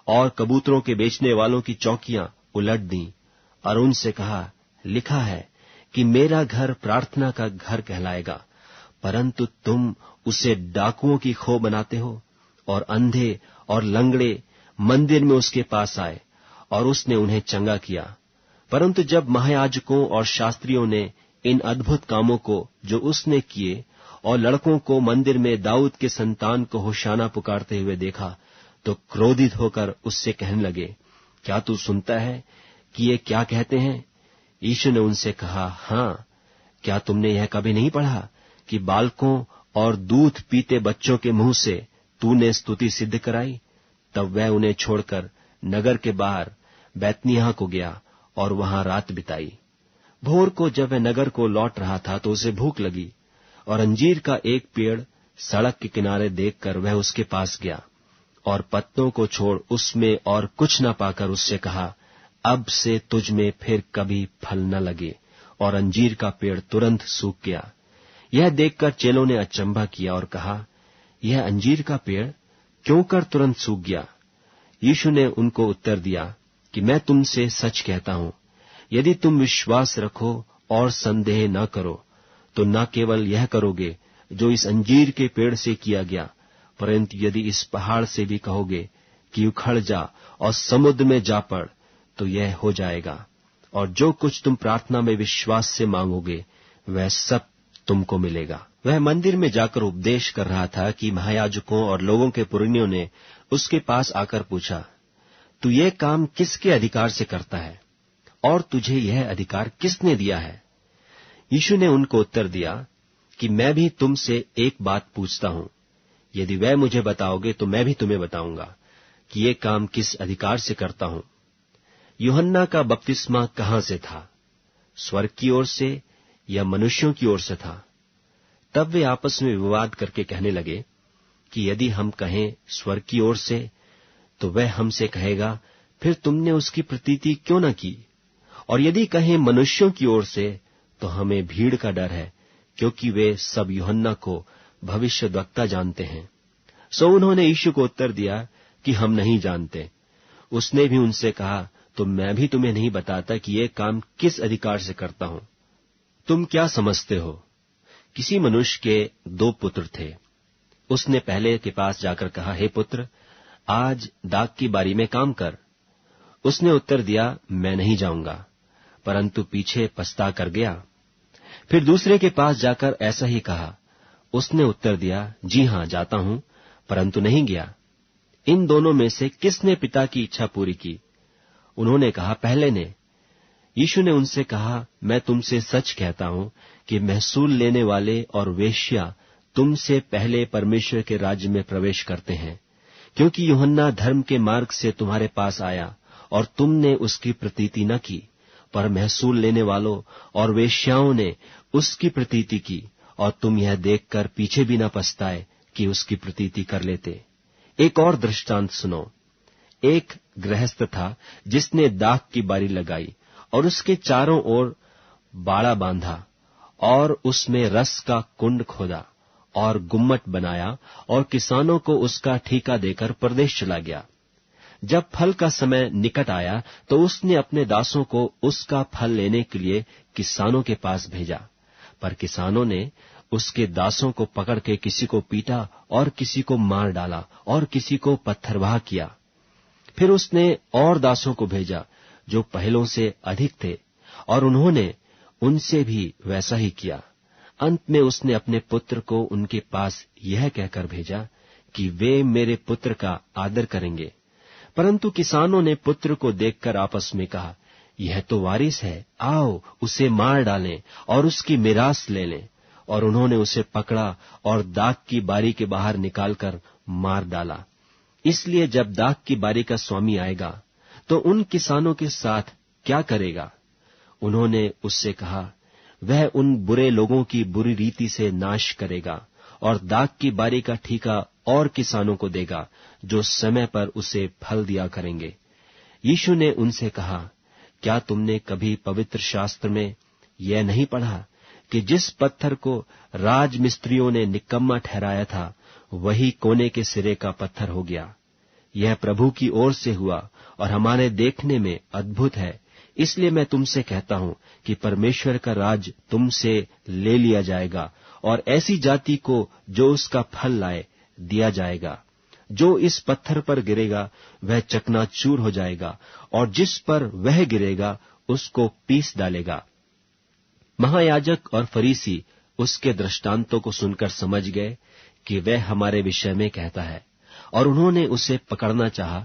और कबूतरों के बेचने वालों की चौकियां उलट दी और उनसे कहा, लिखा है कि मेरा घर प्रार्थना का घर कहलाएगा, परंतु तुम उसे डाकुओं की खो बनाते हो। और अंधे और लंगड़े मंदिर में उसके पास आए और उसने उन्हें चंगा किया। परंतु जब महायाजकों और शास्त्रियों ने इन अद्भुत कामों को जो उसने किए और लड़कों को मंदिर में दाऊद के संतान को होशाना पुकारते हुए देखा, तो क्रोधित होकर उससे कहने लगे, क्या तू सुनता है कि ये क्या कहते हैं? यीशु ने उनसे कहा, हाँ, क्या तुमने यह कभी नहीं पढ़ा कि बालकों और दूध पीते बच्चों के मुंह से तूने स्तुति सिद्ध कराई? तब वह उन्हें छोड़कर नगर के बाहर बैतनिय्याह को गया और वहां रात बिताई। भोर को जब वह नगर को लौट रहा था तो उसे भूख लगी और अंजीर का एक पेड़ सड़क के किनारे देखकर वह उसके पास गया और पत्तों को छोड़ उसमें और कुछ न पाकर उससे कहा, अब से तुझ में फिर कभी फल न लगे। और अंजीर का पेड़ तुरंत सूख गया। यह देखकर चेलों ने अचंभा किया और कहा, यह अंजीर का पेड़ क्यों कर तुरंत सूख गया? यीशु ने उनको उत्तर दिया कि मैं तुमसे सच कहता हूं, यदि तुम विश्वास रखो और संदेह न करो तो न केवल यह करोगे जो इस अंजीर के पेड़ से किया गया, परंतु यदि इस पहाड़ से भी कहोगे कि उखड़ जा और समुद्र में जा पड़, तो यह हो जाएगा। और जो कुछ तुम प्रार्थना में विश्वास से मांगोगे वह सब तुमको मिलेगा। वह मंदिर में जाकर उपदेश कर रहा था कि महायाजकों और लोगों के पुरनियों ने उसके पास आकर पूछा, तू ये काम किसके अधिकार से करता है और तुझे यह अधिकार किसने दिया है? यीशु ने उनको उत्तर दिया कि मैं भी तुमसे एक बात पूछता हूं, यदि वह मुझे बताओगे तो मैं भी तुम्हें बताऊंगा कि ये काम किस अधिकार से करता हूं। यूहन्ना का बपतिस्मा कहां से था, स्वर्ग की ओर से या मनुष्यों की ओर से था? तब वे आपस में विवाद करके कहने लगे कि यदि हम कहें स्वर्ग की ओर से तो वह हमसे कहेगा, फिर तुमने उसकी प्रतीति क्यों न की? और यदि कहें मनुष्यों की ओर से तो हमें भीड़ का डर है, क्योंकि वे सब यूहन्ना को भविष्यद्वक्ता जानते हैं। सो उन्होंने यीशु को उत्तर दिया कि हम नहीं जानते। उसने भी उनसे कहा, तो मैं भी तुम्हें नहीं बताता कि ये काम किस अधिकार से करता हूं। तुम क्या समझते हो? किसी मनुष्य के 2 पुत्र थे। उसने पहले के पास जाकर कहा, हे पुत्र, आज दाख की बारी में काम कर। उसने उत्तर दिया, मैं नहीं जाऊंगा, परंतु पीछे पछता कर गया। फिर दूसरे के पास जाकर ऐसा ही कहा। उसने उत्तर दिया, जी हां, जाता हूं, परंतु नहीं गया। इन दोनों में से किसने पिता की इच्छा पूरी की? उन्होंने कहा, पहले ने। यीशु ने उनसे कहा, मैं तुमसे सच कहता हूं कि महसूल लेने वाले और वेश्या तुमसे पहले परमेश्वर के राज्य में प्रवेश करते हैं, क्योंकि यूहन्ना धर्म के मार्ग से तुम्हारे पास आया और तुमने उसकी प्रतीति न की, पर महसूल लेने वालों और वेश्याओं ने उसकी प्रतीति की, और तुम यह देखकर पीछे भी न पछताए कि उसकी प्रतीति कर लेते। एक और दृष्टांत सुनो। एक गृहस्थ था जिसने दाख की बारी लगाई और उसके चारों ओर बाड़ा बांधा और उसमें रस का कुंड खोदा और गुम्मट बनाया और किसानों को उसका ठीका देकर परदेश चला गया। जब फल का समय निकट आया तो उसने अपने दासों को उसका फल लेने के लिए किसानों के पास भेजा, पर किसानों ने उसके दासों को पकड़ के किसी को पीटा और किसी को मार डाला और किसी को पत्थरवाह किया। फिर उसने और दासों को भेजा जो पहलों से अधिक थे, और उन्होंने उनसे भी वैसा ही किया। अंत में उसने अपने पुत्र को उनके पास यह कहकर भेजा कि वे मेरे पुत्र का आदर करेंगे। परंतु किसानों ने पुत्र को देखकर आपस में कहा, यह तो वारिस है, आओ उसे मार डालें और उसकी मिरास ले लें। और उन्होंने उसे पकड़ा और दाख की बारी के बाहर निकालकर मार डाला। इसलिए जब दाख की बारी का स्वामी आएगा तो उन किसानों के साथ क्या करेगा? उन्होंने उससे कहा, वह उन बुरे लोगों की बुरी रीति से नाश करेगा और दाख की बारी का ठीका और किसानों को देगा जो समय पर उसे फल दिया करेंगे। यीशु ने उनसे कहा, क्या तुमने कभी पवित्र शास्त्र में यह नहीं पढ़ा कि जिस पत्थर को राजमिस्त्रियों ने निकम्मा ठहराया था, वही कोने के सिरे का पत्थर हो गया। यह प्रभु की ओर से हुआ और हमारे देखने में अद्भुत है। इसलिए मैं तुमसे कहता हूं कि परमेश्वर का राज तुमसे ले लिया जाएगा और ऐसी जाति को जो उसका फल लाए दिया जाएगा। जो इस पत्थर पर गिरेगा वह चकनाचूर हो जाएगा और जिस पर वह गिरेगा उसको पीस डालेगा। महायाजक और फरीसी उसके दृष्टांतों को सुनकर समझ गए कि वह हमारे विषय में कहता है, और उन्होंने उसे पकड़ना चाहा,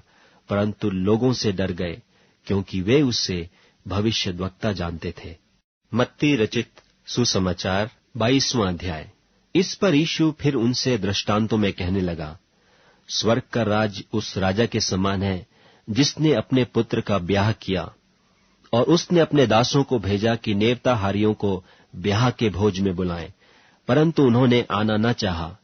परंतु लोगों से डर गए, क्योंकि वे उससे भविष्यद्वक्ता जानते थे। मत्ती रचित सुसमाचार 22वां अध्याय। इस पर यीशु फिर उनसे दृष्टांतों में कहने लगा, स्वर्ग का राज उस राजा के समान है जिसने अपने पुत्र का ब्याह किया, और उसने अपने दासों को भेजा कि नेवताहारियों को ब्याह के भोज में बुलाएं, परंतु उन्होंने आना न चाहा।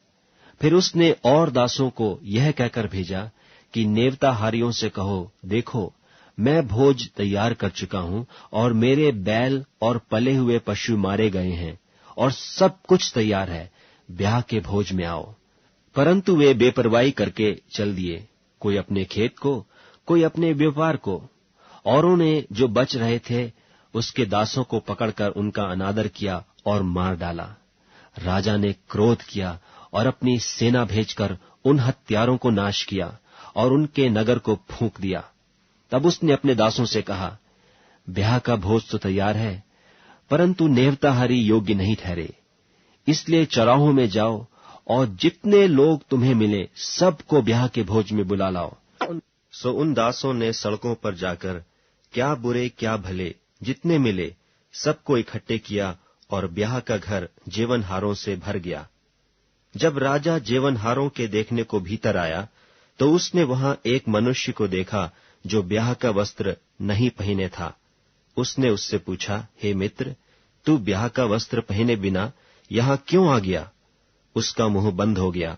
फिर उसने और दासों को यह कहकर भेजा कि नेवताहारियों से कहो, देखो मैं भोज तैयार कर चुका हूं और मेरे बैल और पले हुए पशु मारे गए हैं और सब कुछ तैयार है, ब्याह के भोज में आओ। परंतु वे बेपरवाही करके चल दिए, कोई अपने खेत को, कोई अपने व्यापार को। औरों ने जो बच रहे थे उसके दासों को पकड़कर उनका अनादर किया और मार डाला। राजा ने क्रोध किया और अपनी सेना भेजकर उन हत्यारों को नाश किया और उनके नगर को फूंक दिया। तब उसने अपने दासों से कहा, ब्याह का भोज तो तैयार है, परंतु नेवताहारी योग्य नहीं ठहरे। इसलिए चौराहों में जाओ और जितने लोग तुम्हें मिले सबको ब्याह के भोज में बुला लाओ। सो उन दासों ने सड़कों पर जाकर क्या बुरे क्या भले जितने मिले सबको इकट्ठे किया और ब्याह का घर जेवनहारों से भर गया। जब राजा जेवनहारों के देखने को भीतर आया तो उसने वहां एक मनुष्य को देखा जो ब्याह का वस्त्र नहीं पहने था। उसने उससे पूछा, हे मित्र, तू ब्याह का वस्त्र पहने बिना यहां क्यों आ गया? उसका मुंह बंद हो गया।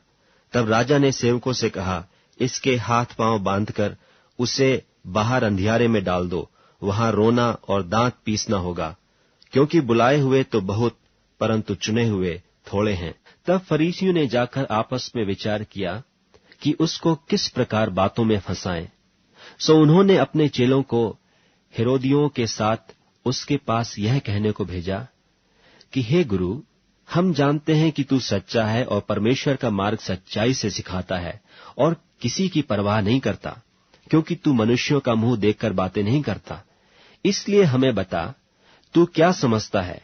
तब राजा ने सेवकों से कहा, इसके हाथ पांव बांधकर उसे बाहर अंधियारे में डाल दो, वहां रोना और दांत पीसना होगा, क्योंकि बुलाए हुए तो बहुत, परंतु चुने हुए थोड़े हैं। तब फरीसियों ने जाकर आपस में विचार किया कि उसको किस प्रकार बातों में फंसाएं। सो उन्होंने अपने चेलों को हेरोदियों के साथ उसके पास यह कहने को भेजा कि हे गुरु, हम जानते हैं कि तू सच्चा है और परमेश्वर का मार्ग सच्चाई से सिखाता है और किसी की परवाह नहीं करता, क्योंकि तू मनुष्यों का मुंह देखकर बातें नहीं करता। इसलिए हमें बता, तू क्या समझता है,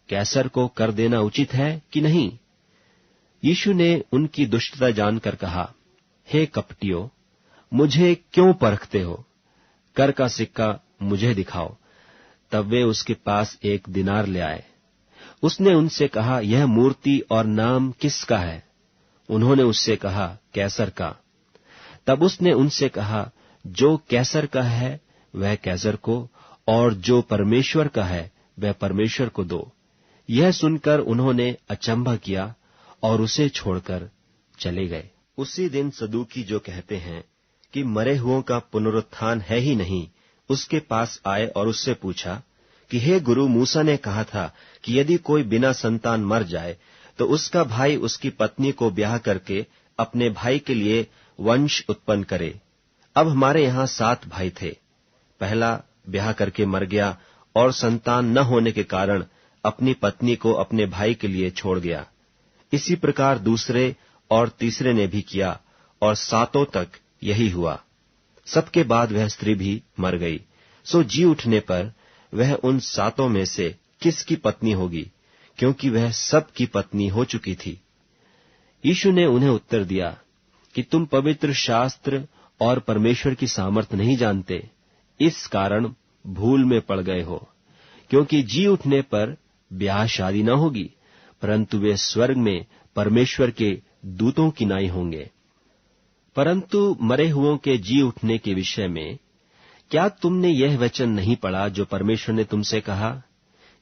कैसर को कर देना उचित है कि नहीं? यीशु ने उनकी दुष्टता जानकर कहा, हे कपटियों, मुझे क्यों परखते हो? कर का सिक्का मुझे दिखाओ। तब वे उसके पास एक दिनार ले आए। उसने उनसे कहा, यह मूर्ति और नाम किसका है? उन्होंने उससे कहा, कैसर का। तब उसने उनसे कहा, जो कैसर का है वह कैसर को, और जो परमेश्वर का है वह परमेश्वर को दो। यह सुनकर उन्होंने अचंभा किया और उसे छोड़कर चले गए। उसी दिन सदूकी, जो कहते हैं कि मरे हुओं का पुनरुत्थान है ही नहीं, उसके पास आए और उससे पूछा कि हे गुरु, मूसा ने कहा था कि यदि कोई बिना संतान मर जाए तो उसका भाई उसकी पत्नी को ब्याह करके अपने भाई के लिए वंश उत्पन्न करे। अब हमारे यहाँ 7 भाई थे। पहला ब्याह करके मर गया और संतान न होने के कारण अपनी पत्नी को अपने भाई के लिए छोड़ गया। इसी प्रकार दूसरे और तीसरे ने भी किया और 7 तक यही हुआ। सबके बाद वह स्त्री भी मर गई। सो जी उठने पर वह उन 7 में से किसकी पत्नी होगी, क्योंकि वह सब की पत्नी हो चुकी थी। यीशु ने उन्हें उत्तर दिया कि तुम पवित्र शास्त्र और परमेश्वर की सामर्थ नहीं जानते, इस कारण भूल में पड़ गए हो। क्योंकि जी उठने पर ब्याह शादी न होगी, परंतु वे स्वर्ग में परमेश्वर के दूतों की नाई होंगे। परंतु मरे हुओं के जी उठने के विषय में क्या तुमने यह वचन नहीं पढ़ा जो परमेश्वर ने तुमसे कहा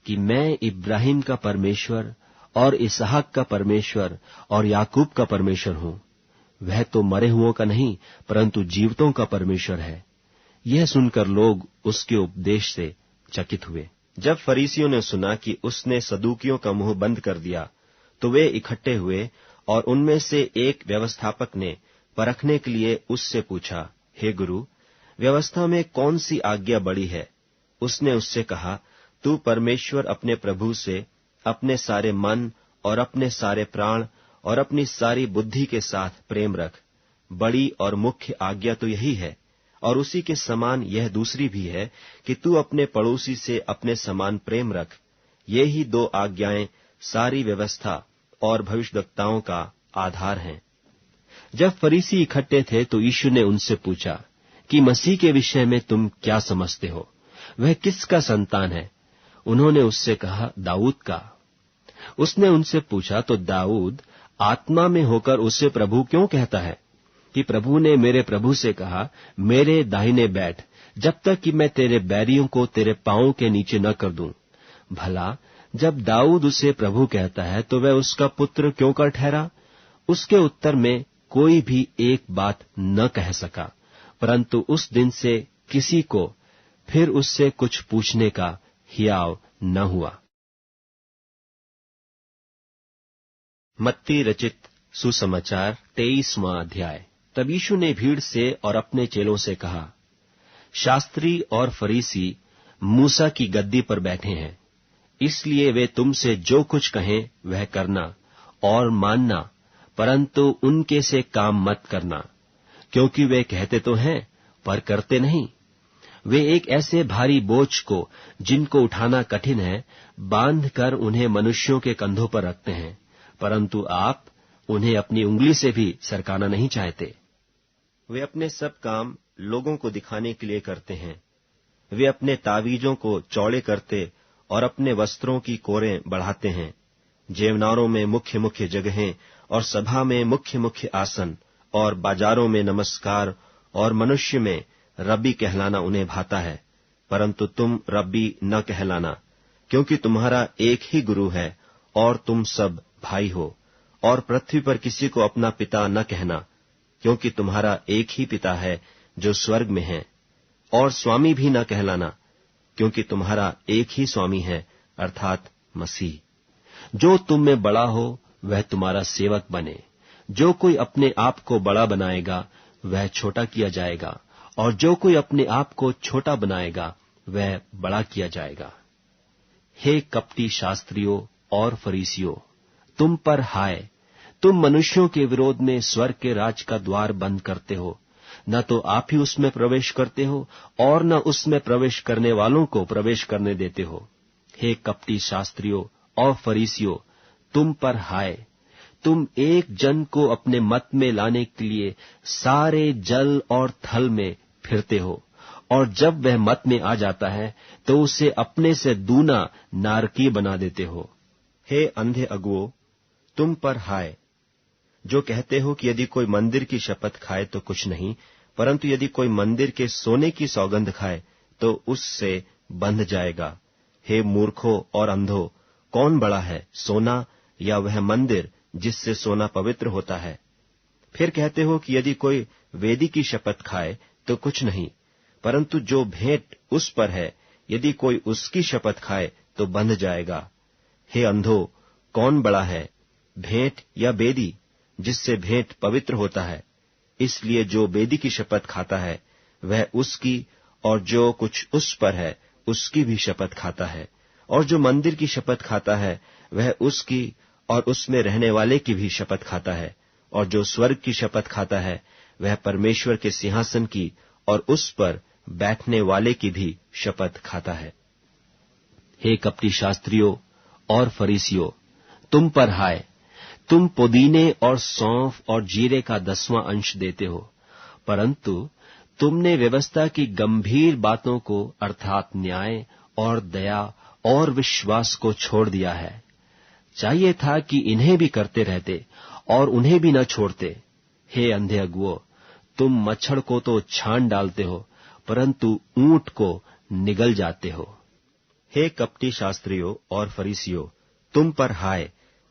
कि मैं इब्राहिम का परमेश्वर और इसहाक का परमेश्वर और याकूब का परमेश्वर हूं। वह तो मरे हुओं का नहीं परंतु जीवितों का परमेश्वर है। यह सुनकर लोग उसके उपदेश से चकित हुए। जब फरीसियों ने सुना कि उसने सदूकियों का मुंह बंद कर दिया, तो वे इकट्ठे हुए और उनमें से एक व्यवस्थापक ने परखने के लिए उससे पूछा, हे गुरु, व्यवस्था में कौन सी आज्ञा बड़ी है? उसने उससे कहा, तू परमेश्वर अपने प्रभु से अपने सारे मन और अपने सारे प्राण और अपनी सारी बुद्धि के साथ प्रेम रख। बड़ी और मुख्य आज्ञा तो यही है, और उसी के समान यह दूसरी भी है कि तू अपने पड़ोसी से अपने समान प्रेम रख। ये ही 2 आज्ञाएं सारी व्यवस्था और भविष्यद्वक्ताओं का आधार हैं। जब फरीसी इकट्ठे थे तो यीशु ने उनसे पूछा कि मसीह के विषय में तुम क्या समझते हो? वह किसका संतान है? उन्होंने उससे कहा, दाऊद का। उसने उनसे पूछा, तो दाऊद आत्मा में होकर उसे प्रभु क्यों कहता है कि प्रभु ने मेरे प्रभु से कहा, मेरे दाहिने बैठ जब तक कि मैं तेरे बैरियों को तेरे पांवों के नीचे न कर दूं। भला जब दाऊद उसे प्रभु कहता है तो वह उसका पुत्र क्यों कर ठहरा? उसके उत्तर में कोई भी एक बात न कह सका, परंतु उस दिन से किसी को फिर उससे कुछ पूछने का हियाव न हुआ। मत्ती रचित सुसमाचार 23वां अध्याय। तब यीशु ने भीड़ से और अपने चेलों से कहा, शास्त्री और फरीसी मूसा की गद्दी पर बैठे हैं, इसलिए वे तुमसे जो कुछ कहें वह करना और मानना, परंतु उनके से काम मत करना, क्योंकि वे कहते तो हैं पर करते नहीं। वे एक ऐसे भारी बोझ को जिनको उठाना कठिन है बांधकर उन्हें मनुष्यों के कंधों पर रखते हैं, परंतु आप उन्हें अपनी उंगली से भी सरकाना नहीं चाहते। वे अपने सब काम लोगों को दिखाने के लिए करते हैं। वे अपने तावीजों को चौड़े करते और अपने वस्त्रों की कोरें बढ़ाते हैं। जेवनारों में मुख्य मुख्य जगहें और सभा में मुख्य मुख्य आसन और बाजारों में नमस्कार और मनुष्य में रब्बी कहलाना उन्हें भाता है, परंतु तुम रब्बी न कहलाना, क्योंकि तुम्हारा एक ही गुरु है और तुम सब भाई हो। और पृथ्वी पर किसी को अपना पिता न कहना, क्योंकि तुम्हारा एक ही पिता है जो स्वर्ग में है। और स्वामी भी न कहलाना, क्योंकि तुम्हारा एक ही स्वामी है, अर्थात मसीह। जो तुम में बड़ा हो वह तुम्हारा सेवक बने। जो कोई अपने आप को बड़ा बनाएगा वह छोटा किया जाएगा, और जो कोई अपने आप को छोटा बनाएगा वह बड़ा किया जाएगा। हे कपटी शास्त्रियों और फरीसियों, तुम पर हाय! तुम मनुष्यों के विरोध में स्वर्ग के राज का द्वार बंद करते हो। न तो आप ही उसमें प्रवेश करते हो और न उसमें प्रवेश करने वालों को प्रवेश करने देते हो। हे कपटी शास्त्रियों और फरीसियों, तुम पर हाय! तुम एक जन को अपने मत में लाने के लिए सारे जल और थल में फिरते हो, और जब वह मत में आ जाता है तो उसे अपने से दूना नारकीय बना देते हो। हे अंधे अगुओं, तुम पर हाय! जो कहते हो कि यदि कोई मंदिर की शपथ खाए तो कुछ नहीं, परंतु यदि कोई मंदिर के सोने की सौगंध खाए तो उससे बंध जाएगा। हे मूर्खों और अंधों, कौन बड़ा है, सोना या वह मंदिर जिससे सोना पवित्र होता है? फिर कहते हो कि यदि कोई वेदी की शपथ खाए तो कुछ नहीं, परंतु जो भेंट उस पर है, यदि कोई उसकी शपथ खाए तो बंध जाएगा। हे अंधो, कौन बड़ा है, भेंट या वेदी जिससे भेंट पवित्र होता है? इसलिए जो वेदी की शपथ खाता है वह उसकी, और जो कुछ उस पर है उसकी भी शपथ खाता है। और जो मंदिर की शपथ खाता है वह उसकी और उसमें रहने वाले की भी शपथ खाता है। और जो स्वर्ग की शपथ खाता है वह परमेश्वर के सिंहासन की और उस पर बैठने वाले की भी शपथ खाता है। हे कपटी शास्त्रियों और फरीसियों, तुम पर हाय! तुम पुदीने और सौंफ और जीरे का 10वां अंश देते हो, परंतु तुमने व्यवस्था की गंभीर बातों को अर्थात न्याय और दया और विश्वास को छोड़ दिया है। चाहिए था कि इन्हें भी करते रहते और उन्हें भी न छोड़ते। हे अंधे अगुओं, तुम मच्छर को तो छान डालते हो, परंतु ऊंट को निगल जाते हो। हे कपटी शास्त्रियों और फरीसियों, तुम पर हाय,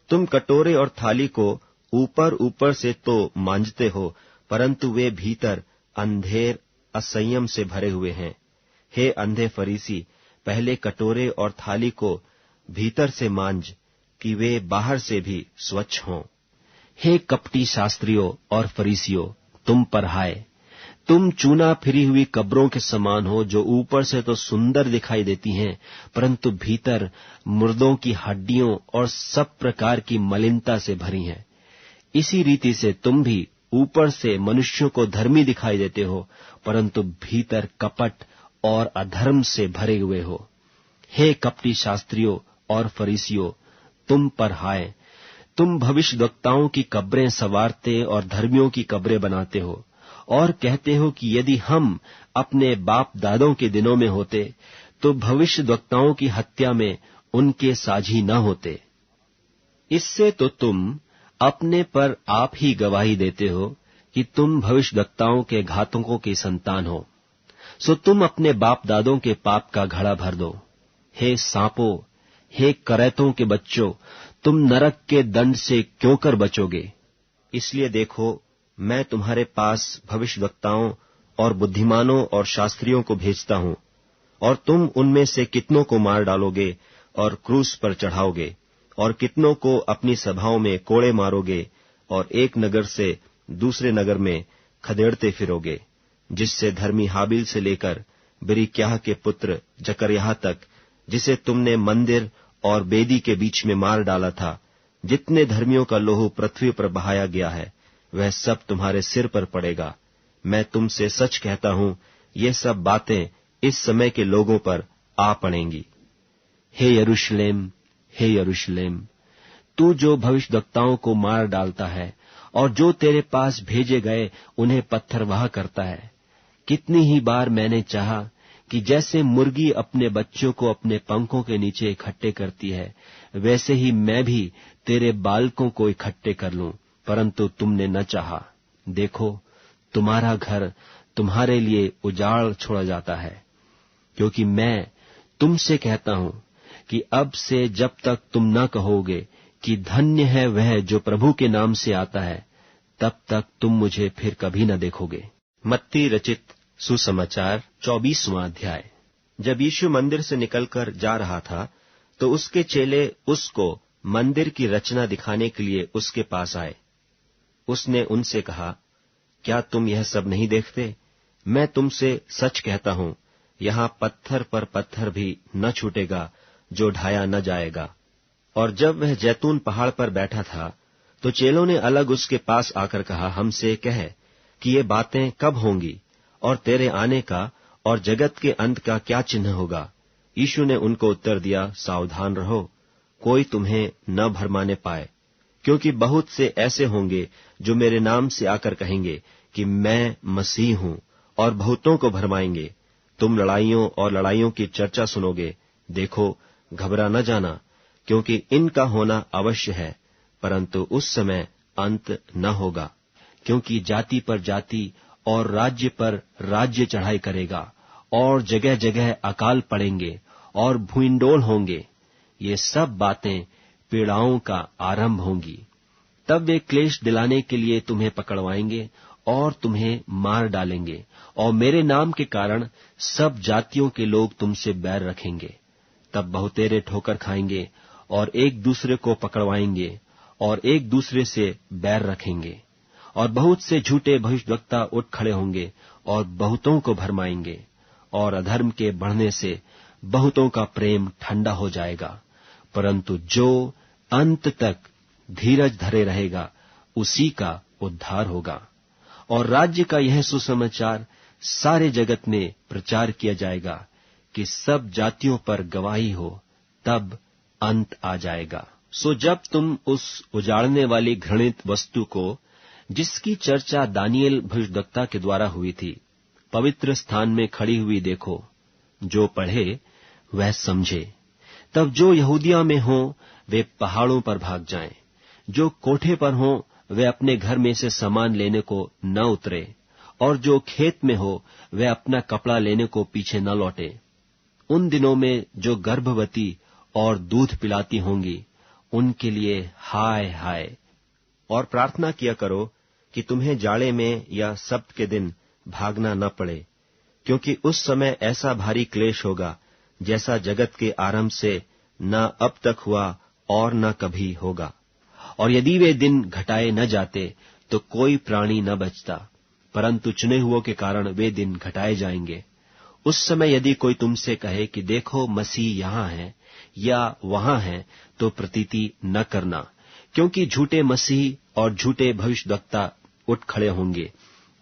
तुम कटोरे और थाली को ऊपर ऊपर से तो मांजते हो, परंतु वे भीतर अंधेर असंयम से भरे हुए हैं। हे अंधे फरीसी, पहले कटोरे और थाली को भीतर से मांज, कि वे बाहर से भी स्वच्छ हों। हे कपटी शास्त्रियों और फरीसियों, तुम पर हाय, तुम चूना फिरी हुई कब्रों के समान हो, जो ऊपर से तो सुंदर दिखाई देती हैं, परंतु भीतर मुर्दों की हड्डियों और सब प्रकार की मलिनता से भरी हैं। इसी रीति से तुम भी ऊपर से मनुष्यों को धर्मी दिखाई देते हो, परंतु भीतर कपट और अधर्म से भरे हुए हो। हे कपटी शास्त्रियों और फरीसियों, तुम पर हाय, तुम भविष्यद्वक्ताओं की कब्रें संवारते और धर्मियों की कब्रें बनाते हो, और कहते हो कि यदि हम अपने बाप दादों के दिनों में होते तो भविष्यद्वक्ताओं की हत्या में उनके साझी न होते। इससे तो तुम अपने पर आप ही गवाही देते हो कि तुम भविष्यद्वक्ताओं के घातकों की संतान हो। सो तुम अपने बाप दादों के पाप का घड़ा भर दो। हे सांपों, हे करैतों के बच्चों, तुम नरक के दंड से क्यों कर बचोगे? इसलिए देखो, मैं तुम्हारे पास भविष्यद्वक्ताओं और बुद्धिमानों और शास्त्रियों को भेजता हूं, और तुम उनमें से कितनों को मार डालोगे और क्रूस पर चढ़ाओगे, और कितनों को अपनी सभाओं में कोड़े मारोगे, और एक नगर से दूसरे नगर में खदेड़ते फिरोगे, जिससे धर्मी हाबिल से लेकर बिरिक्याह के पुत्र जकर्याह तक, जिसे तुमने मंदिर और बेदी के बीच में मार डाला था, जितने धर्मियों का लोहू पृथ्वी पर बहाया गया है, वह सब तुम्हारे सिर पर पड़ेगा। मैं तुमसे सच कहता हूं, ये सब बातें इस समय के लोगों पर आ पड़ेंगी। हे यरूशलेम, हे यरूशलेम, तू जो भविष्यद्वक्ताओं को मार डालता है और जो तेरे पास भेजे गए उन्हें पत्थरवाह करता है, कितनी ही बार मैंने चाहा कि जैसे मुर्गी अपने बच्चों को अपने पंखों के नीचे इकट्ठे करती है, वैसे ही मैं भी तेरे बालकों को इकट्ठे कर लूं, परंतु तुमने न चाहा। देखो, तुम्हारा घर तुम्हारे लिए उजाड़ छोड़ा जाता है। क्योंकि मैं तुमसे कहता हूं कि अब से जब तक तुम न कहोगे कि धन्य है वह जो प्रभु के नाम से आता है, तब तक तुम मुझे फिर कभी न देखोगे। मत्ती रचित सुसमाचार 24वां अध्याय। जब यीशु मंदिर से निकलकर जा रहा था, तो उसके चेले उसको मंदिर की रचना दिखाने के लिए उसके पास आए। उसने उनसे कहा, क्या तुम यह सब नहीं देखते? मैं तुमसे सच कहता हूं, यहां पत्थर पर पत्थर भी न छूटेगा जो ढाया न जाएगा। और जब वह जैतून पहाड़ पर बैठा था, तो चेलों ने अलग उसके पास आकर कहा, हमसे कह कि ये बातें कब होंगी, और तेरे आने का और जगत के अंत का क्या चिन्ह होगा? यीशु ने उनको उत्तर दिया, सावधान रहो, कोई तुम्हें न भरमाने पाए, क्योंकि बहुत से ऐसे होंगे जो मेरे नाम से आकर कहेंगे कि मैं मसीह हूं, और बहुतों को भरमाएंगे। तुम लड़ाइयों और लड़ाइयों की चर्चा सुनोगे। देखो, घबरा न जाना, क्योंकि इनका होना अवश्य है, परंतु उस समय अंत न होगा। क्योंकि जाति पर जाति और राज्य पर राज्य चढ़ाई करेगा, और जगह जगह अकाल पड़ेंगे और भूइंडोल होंगे। ये सब बातें पीड़ाओं का आरंभ होंगी। तब वे क्लेश दिलाने के लिए तुम्हें पकड़वाएंगे और तुम्हें मार डालेंगे, और मेरे नाम के कारण सब जातियों के लोग तुमसे बैर रखेंगे। तब बहुतेरे ठोकर खाएंगे और एक दूसरे को पकड़वाएंगे और एक दूसरे से बैर रखेंगे, और बहुत से झूठे भविष्यद्वक्ता उठ खड़े होंगे और बहुतों को भरमाएंगे, और अधर्म के बढ़ने से बहुतों का प्रेम ठंडा हो जाएगा। परंतु जो अंत तक धीरज धरे रहेगा, उसी का उद्धार होगा। और राज्य का यह सुसमाचार सारे जगत में प्रचार किया जाएगा कि सब जातियों पर गवाही हो, तब अंत आ जाएगा। सो जब तुम उस उजाड़ने वाली घृणित वस्तु को, जिसकी चर्चा दानियेल भविष्यद्वक्ता के द्वारा हुई थी, पवित्र स्थान में खड़ी हुई देखो, जो पढ़े वह समझे। तब जो यहूदिया में हों वे पहाड़ों पर भाग जाएं, जो कोठे पर हों वे अपने घर में से सामान लेने को न उतरे, और जो खेत में हो वे अपना कपड़ा लेने को पीछे न लौटे। उन दिनों में जो गर्भवती और दूध पिलाती होंगी, उनके लिए हाय हाय। और प्रार्थना किया करो कि तुम्हें जाड़े में या सब्त के दिन भागना न पड़े, क्योंकि उस समय ऐसा भारी क्लेश होगा जैसा जगत के आरंभ से न अब तक हुआ और न कभी होगा। और यदि वे दिन घटाए न जाते तो कोई प्राणी न बचता, परंतु चुने हुओं के कारण वे दिन घटाए जाएंगे। उस समय यदि कोई तुमसे कहे कि देखो मसीह यहाँ है या वहां है, तो प्रतीति न करना, क्योंकि झूठे मसीह और झूठे भविष्यद्वक्ता उठ खड़े होंगे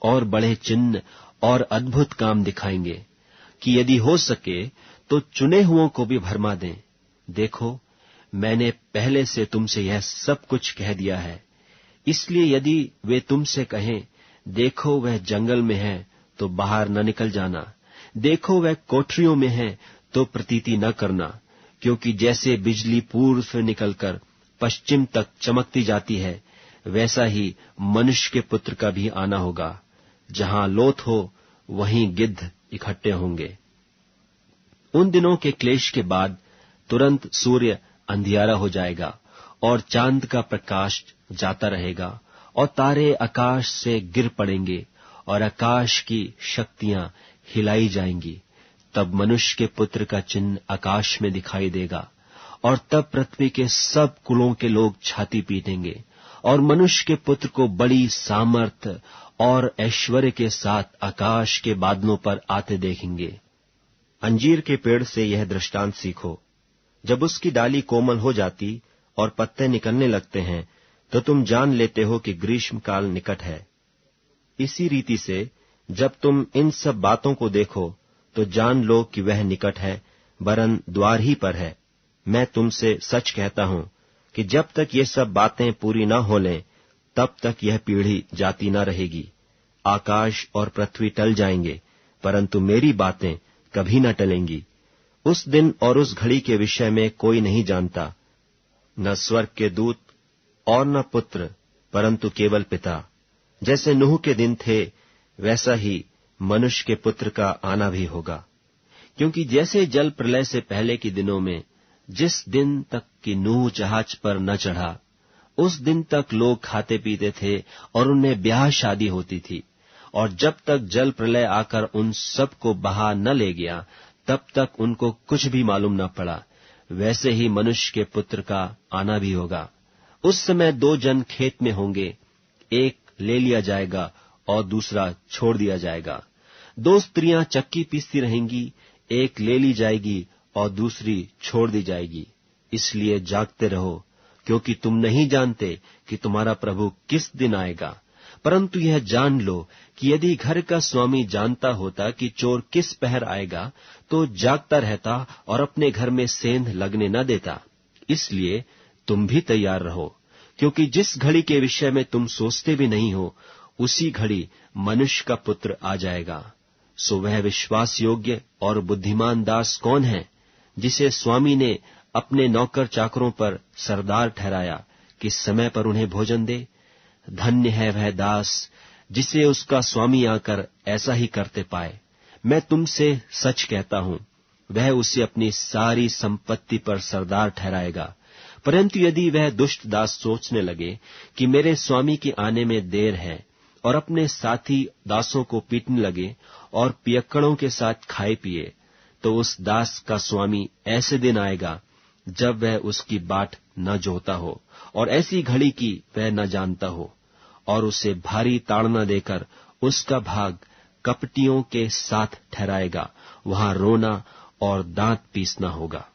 और बड़े चिन्ह और अद्भुत काम दिखाएंगे, कि यदि हो सके तो चुने हुओं को भी भरमा दें। देखो, मैंने पहले से तुमसे यह सब कुछ कह दिया है। इसलिए यदि वे तुमसे कहें, देखो वह जंगल में है, तो बाहर न निकल जाना, देखो वह कोठरियों में है, तो प्रतीति न करना, क्योंकि जैसे बिजली पूर्व से निकलकर पश्चिम तक चमकती जाती है, वैसा ही मनुष्य के पुत्र का भी आना होगा। जहां लोथ हो, वहीं गिद्ध इकट्ठे होंगे। उन दिनों के क्लेश के बाद तुरंत सूर्य अंधियारा हो जाएगा और चांद का प्रकाश जाता रहेगा और तारे आकाश से गिर पड़ेंगे और आकाश की शक्तियां हिलाई जाएंगी। तब मनुष्य के पुत्र का चिन्ह आकाश में दिखाई देगा और तब पृथ्वी के सब कुलों के लोग छाती पीटेंगे और मनुष्य के पुत्र को बड़ी सामर्थ और ऐश्वर्य के साथ आकाश के बादलों पर आते देखेंगे। अंजीर के पेड़ से यह दृष्टांत सीखो। जब उसकी डाली कोमल हो जाती और पत्ते निकलने लगते हैं, तो तुम जान लेते हो कि ग्रीष्म काल निकट है। इसी रीति से जब तुम इन सब बातों को देखो, तो जान लो कि वह निकट है, वरन द्वार ही पर है। मैं तुमसे सच कहता हूं कि जब तक ये सब बातें पूरी न हो लें, तब तक यह पीढ़ी जाती न रहेगी। आकाश और पृथ्वी टल जाएंगे, परंतु मेरी बातें कभी न टलेंगी। उस दिन और उस घड़ी के विषय में कोई नहीं जानता, न स्वर्ग के दूत और न पुत्र, परंतु केवल पिता। जैसे नूह के दिन थे, वैसा ही मनुष्य के पुत्र का आना भी होगा। क्योंकि जैसे जल प्रलय से पहले के दिनों में, जिस दिन तक कि नूह जहाज पर न चढ़ा, उस दिन तक लोग खाते पीते थे और उनमें ब्याह शादी होती थी, और जब तक जल प्रलय आकर उन सब को बहा न ले गया, तब तक उनको कुछ भी मालूम न पड़ा, वैसे ही मनुष्य के पुत्र का आना भी होगा। उस समय दो जन खेत में होंगे, एक ले लिया जाएगा और दूसरा छोड़ दिया जाएगा। दो स्त्रियां चक्की पीसती रहेंगी, एक ले ली जाएगी और दूसरी छोड़ दी जाएगी। इसलिए जागते रहो, क्योंकि तुम नहीं जानते कि तुम्हारा प्रभु किस दिन आएगा। परंतु यह जान लो कि यदि घर का स्वामी जानता होता कि चोर किस पहर आएगा, तो जागता रहता और अपने घर में सेंध लगने न देता। इसलिए तुम भी तैयार रहो, क्योंकि जिस घड़ी के विषय में तुम सोचते भी नहीं हो, उसी घड़ी मनुष्य का पुत्र आ जाएगा। सो वह विश्वास योग्य और बुद्धिमान दास कौन है, जिसे स्वामी ने अपने नौकर चाकरों पर सरदार ठहराया कि समय पर उन्हें भोजन दे? धन्य है वह दास जिसे उसका स्वामी आकर ऐसा ही करते पाए। मैं तुमसे सच कहता हूं, वह उसे अपनी सारी संपत्ति पर सरदार ठहराएगा। परंतु यदि वह दुष्ट दास सोचने लगे कि मेरे स्वामी के आने में देर है, और अपने साथी दासों को पीटने लगे और पियक्कड़ों के साथ खाए पिए, तो उस दास का स्वामी ऐसे दिन आएगा जब वह उसकी बाट न जोता हो और ऐसी घड़ी की वह न जानता हो, और उसे भारी ताड़ना देकर उसका भाग कपटियों के साथ ठहराएगा। वहां रोना और दांत पीसना होगा।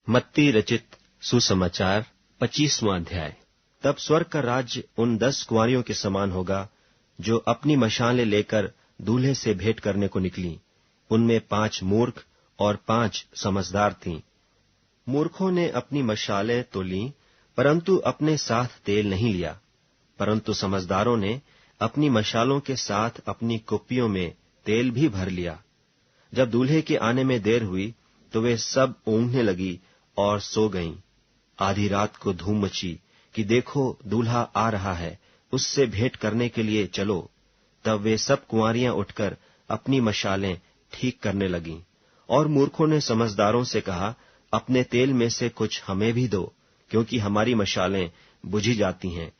मत्ती रचित सुसमाचार 25वां अध्याय। तब स्वर्ग का राज्य उन 10 कुंवारियों के समान होगा जो अपनी मशालें लेकर दूल्हे से भेंट करने को निकली। उनमें 5 मूर्ख और 5 समझदार थीं। मूर्खों ने अपनी मशालें तो लीं, परंतु अपने साथ तेल नहीं लिया। परंतु समझदारों ने अपनी मशालों के साथ अपनी कुप्पियों में तेल भी भर लिया। जब दूल्हे के आने में देर हुई, तो वे सब ऊँघने लगी और सो गईं। आधी रात को धूम मची कि देखो दूल्हा आ रहा है, उससे भेंट करने के लिए चलो। तब वे सब कुंवारियां उठकर अपनी मशालें ठीक करने लगीं। और मूर्खों ने समझदारों से कहा, अपने तेल में से कुछ हमें भी दो, क्योंकि हमारी मशालें बुझी जाती हैं।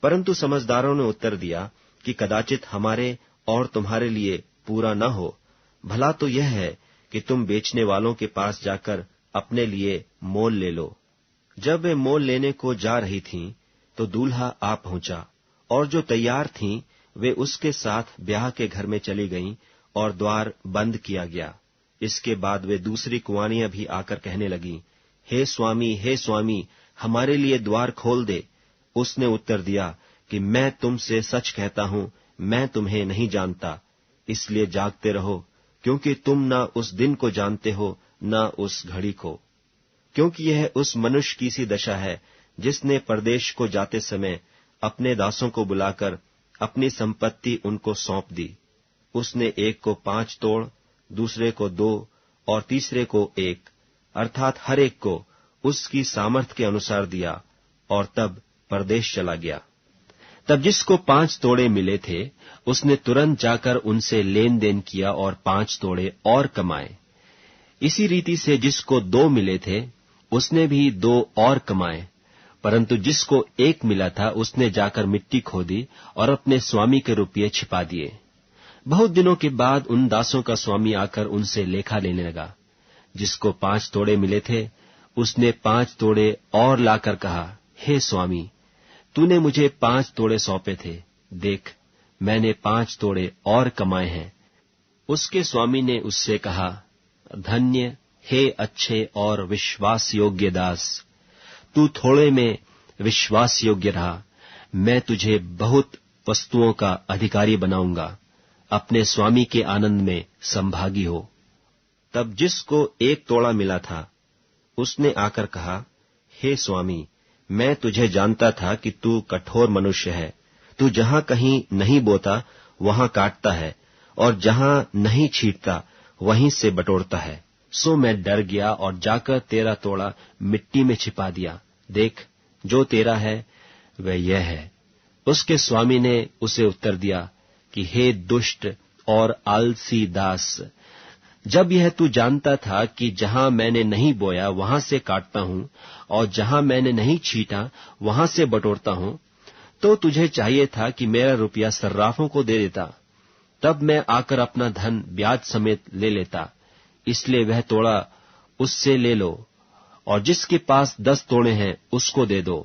परंतु समझदारों ने उत्तर दिया कि कदाचित हमारे और तुम्हारे लिए पूरा न हो। भला तो यह है कि तुम बेचने वालों के पास जाकर अपने लिए मोल ले लो। जब वे मोल लेने को जा रही थीं, तो दूल्हा आ पहुंचा, और जो तैयार थीं वे उसके साथ ब्याह के घर में चली गईं, और द्वार बंद किया गया। इसके बाद वे दूसरी कुंवारियां भी आकर कहने लगीं, हे स्वामी, हमारे लिए द्वार खोल दे। उसने उत्तर दिया कि मैं तुमसे सच कहता हूं, मैं तुम्हें नहीं जानता। इसलिए जागते रहो, क्योंकि तुम न उस दिन को जानते हो, न उस घड़ी को। क्योंकि यह उस मनुष्य की सी दशा है जिसने परदेश को जाते समय अपने दासों को बुलाकर अपनी संपत्ति उनको सौंप दी। उसने एक को 5 तोड़, दूसरे को 2 और तीसरे को 1, अर्थात हर एक को उसकी सामर्थ के अनुसार दिया, और तब परदेश चला गया। तब जिसको 5 तोड़े मिले थे, उसने तुरंत जाकर उनसे लेन देन किया और 5 तोड़े और कमाए। इसी रीति से जिसको 2 मिले थे, उसने भी 2 और कमाए। परंतु जिसको 1 मिला था, उसने जाकर मिट्टी खोदी और अपने स्वामी के रुपये छिपा दिए। बहुत दिनों के बाद उन दासों का स्वामी आकर उनसे लेखा लेने लगा। जिसको 5 तोड़े मिले थे, उसने 5 तोड़े और लाकर कहा, हे स्वामी, तूने मुझे 5 तोड़े सौंपे थे, देख मैंने 5 तोड़े और कमाए हैं। उसके स्वामी ने उससे कहा, धन्य हे अच्छे और विश्वास योग्य दास, तू थोड़े में विश्वास योग्य रहा, मैं तुझे बहुत वस्तुओं का अधिकारी बनाऊंगा, अपने स्वामी के आनंद में संभागी हो। तब जिसको 1 तोड़ा मिला था, उसने आकर कहा, हे स्वामी, मैं तुझे जानता था कि तू कठोर मनुष्य है। तू जहां कहीं नहीं बोता वहां काटता है, और जहां नहीं छींटता वहीं से बटोरता है। सो मैं डर गया और जाकर तेरा तोड़ा मिट्टी में छिपा दिया। देख, जो तेरा है वह यह है। उसके स्वामी ने उसे उत्तर दिया कि हे दुष्ट और आलसी दास, जब यह तू जानता था कि जहां मैंने नहीं बोया वहां से काटता हूं, और जहां मैंने नहीं छींटा वहां से बटोरता हूं, तो तुझे चाहिए था कि मेरा रुपया सर्राफों को दे देता, तब मैं आकर अपना धन ब्याज समेत ले लेता। इसलिए वह तोड़ा उससे ले लो, और जिसके पास 10 तोड़े हैं उसको दे दो,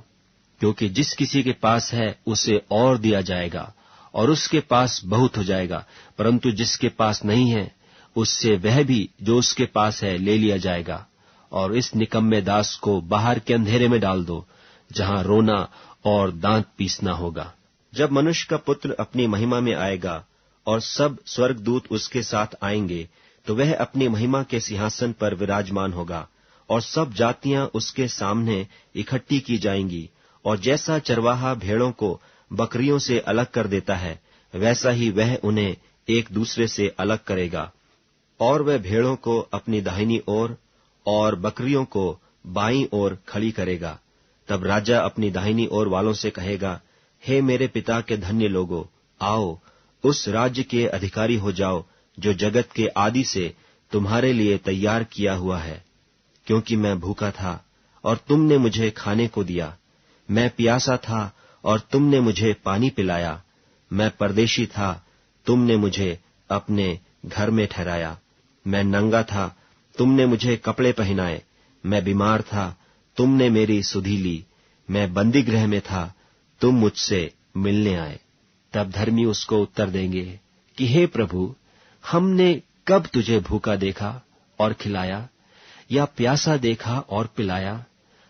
क्योंकि जिस किसी के पास है उसे और दिया जाएगा, और उसके पास बहुत हो जाएगा, परंतु जिसके पास नहीं है उससे वह भी जो उसके पास है ले लिया जाएगा। और इस निकम्मे दास को बाहर के अंधेरे में डाल दो, जहां रोना और दांत पीसना होगा। जब मनुष्य का पुत्र अपनी महिमा में आएगा और सब स्वर्गदूत उसके साथ आएंगे, तो वह अपनी महिमा के सिंहासन पर विराजमान होगा, और सब जातियां उसके सामने इकट्ठी की जाएंगी। और जैसा चरवाहा भेड़ों को बकरियों से अलग कर देता है, वैसा ही वह उन्हें एक दूसरे से अलग करेगा। और वह भेड़ों को अपनी दाहिनी ओर और बकरियों को बाईं ओर खड़ी करेगा। तब राजा अपनी दाहिनी ओर वालों से कहेगा, हे मेरे पिता के धन्य लोगों, आओ उस राज्य के अधिकारी हो जाओ जो जगत के आदि से तुम्हारे लिए तैयार किया हुआ है। क्योंकि मैं भूखा था और तुमने मुझे खाने को दिया, मैं प्यासा था और तुमने मुझे पानी पिलाया, मैं परदेशी था, तुमने मुझे अपने घर में ठहराया, मैं नंगा था, तुमने मुझे कपड़े पहनाए, मैं बीमार था, तुमने मेरी सुधि ली, मैं बंदीगृह में था, तुम मुझसे मिलने आए। तब धर्मी उसको उत्तर देंगे कि हे प्रभु, हमने कब तुझे भूखा देखा और खिलाया, या प्यासा देखा और पिलाया?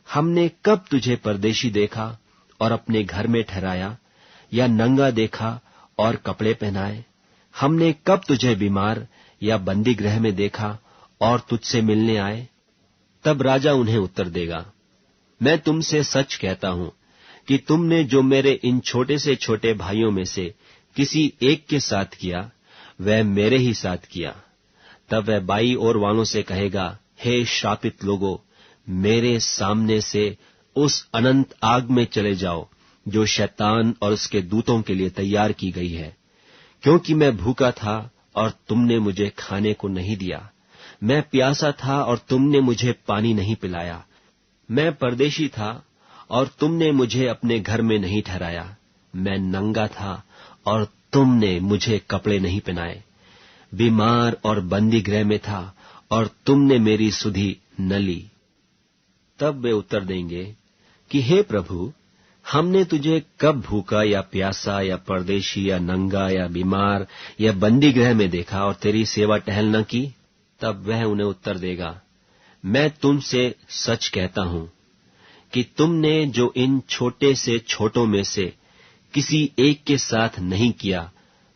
हमने कब तुझे परदेशी देखा और अपने घर में ठहराया, या नंगा देखा और कपड़े पहनाए? हमने कब तुझे बीमार या बंदी गृह में देखा और तुझसे मिलने आए? तब राजा उन्हें उत्तर देगा, मैं तुमसे सच कहता हूं कि तुमने जो मेरे इन छोटे से छोटे भाइयों में से किसी एक के साथ किया, वह मेरे ही साथ किया। तब वह बाई ओर वालों से कहेगा, हे श्रापित लोगों, मेरे सामने से उस अनंत आग में चले जाओ जो शैतान और उसके दूतों के लिए तैयार की गई है। क्योंकि मैं भूखा था और तुमने मुझे खाने को नहीं दिया, मैं प्यासा था और तुमने मुझे पानी नहीं पिलाया। मैं परदेशी था और तुमने मुझे अपने घर में नहीं ठहराया। मैं नंगा था और तुमने मुझे कपड़े नहीं पहनाए। बीमार और बंदी गृह में था और तुमने मेरी सुधि न ली। तब वे उत्तर देंगे कि हे प्रभु, हमने तुझे कब भूखा या प्यासा या परदेशी या नंगा या बीमार या बंदी गृह में देखा और तेरी सेवा टहल न की? तब वह उन्हें उत्तर देगा, मैं तुमसे सच कहता हूं कि तुमने जो इन छोटे से छोटों में से किसी एक के साथ नहीं किया,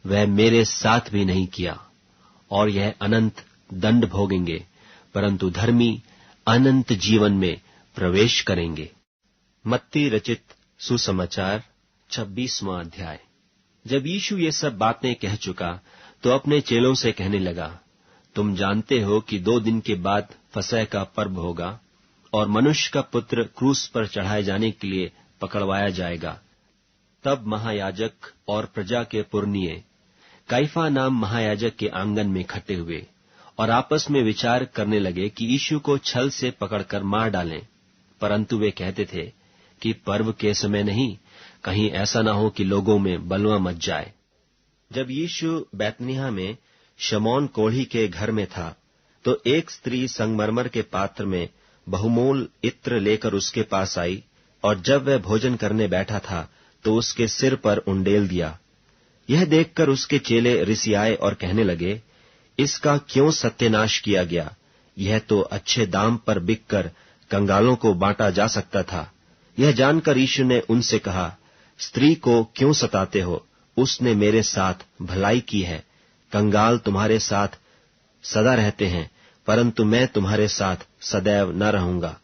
वह मेरे साथ भी नहीं किया। और यह अनंत दंड भोगेंगे, परंतु धर्मी अनंत जीवन में प्रवेश करेंगे। मत्ती रचित सुसमाचार 26वां अध्याय। जब यीशु ये सब बातें कह चुका तो अपने चेलों से कहने लगा, तुम जानते हो कि 2 दिन के बाद फसह का पर्व होगा और मनुष्य का पुत्र क्रूस पर चढ़ाए जाने के लिए पकड़वाया जाएगा। तब महायाजक और प्रजा के पुरनिये काइफा नाम महायाजक के आंगन में इकट्ठे हुए और आपस में विचार करने लगे कि यीशु को छल से पकड़कर मार डालें। परंतु वे कहते थे कि पर्व के समय नहीं, कहीं ऐसा न हो कि लोगों में बलवा मच जाए। जब यीशु बैतनिय्याह में शमौन कोढ़ी के घर में था, तो एक स्त्री संगमरमर के पात्र में बहुमूल इत्र लेकर उसके पास आई, और जब वह भोजन करने बैठा था तो उसके सिर पर उंडेल दिया। यह देखकर उसके चेले रिसियाए और कहने लगे, इसका क्यों सत्यानाश किया गया? यह तो अच्छे दाम पर बिककर कंगालों को बांटा जा सकता था। यह जानकर यीशु ने उनसे कहा, स्त्री को क्यों सताते हो? उसने मेरे साथ भलाई की है। कंगाल तुम्हारे साथ सदा रहते हैं, परंतु मैं तुम्हारे साथ सदैव न रहूंगा।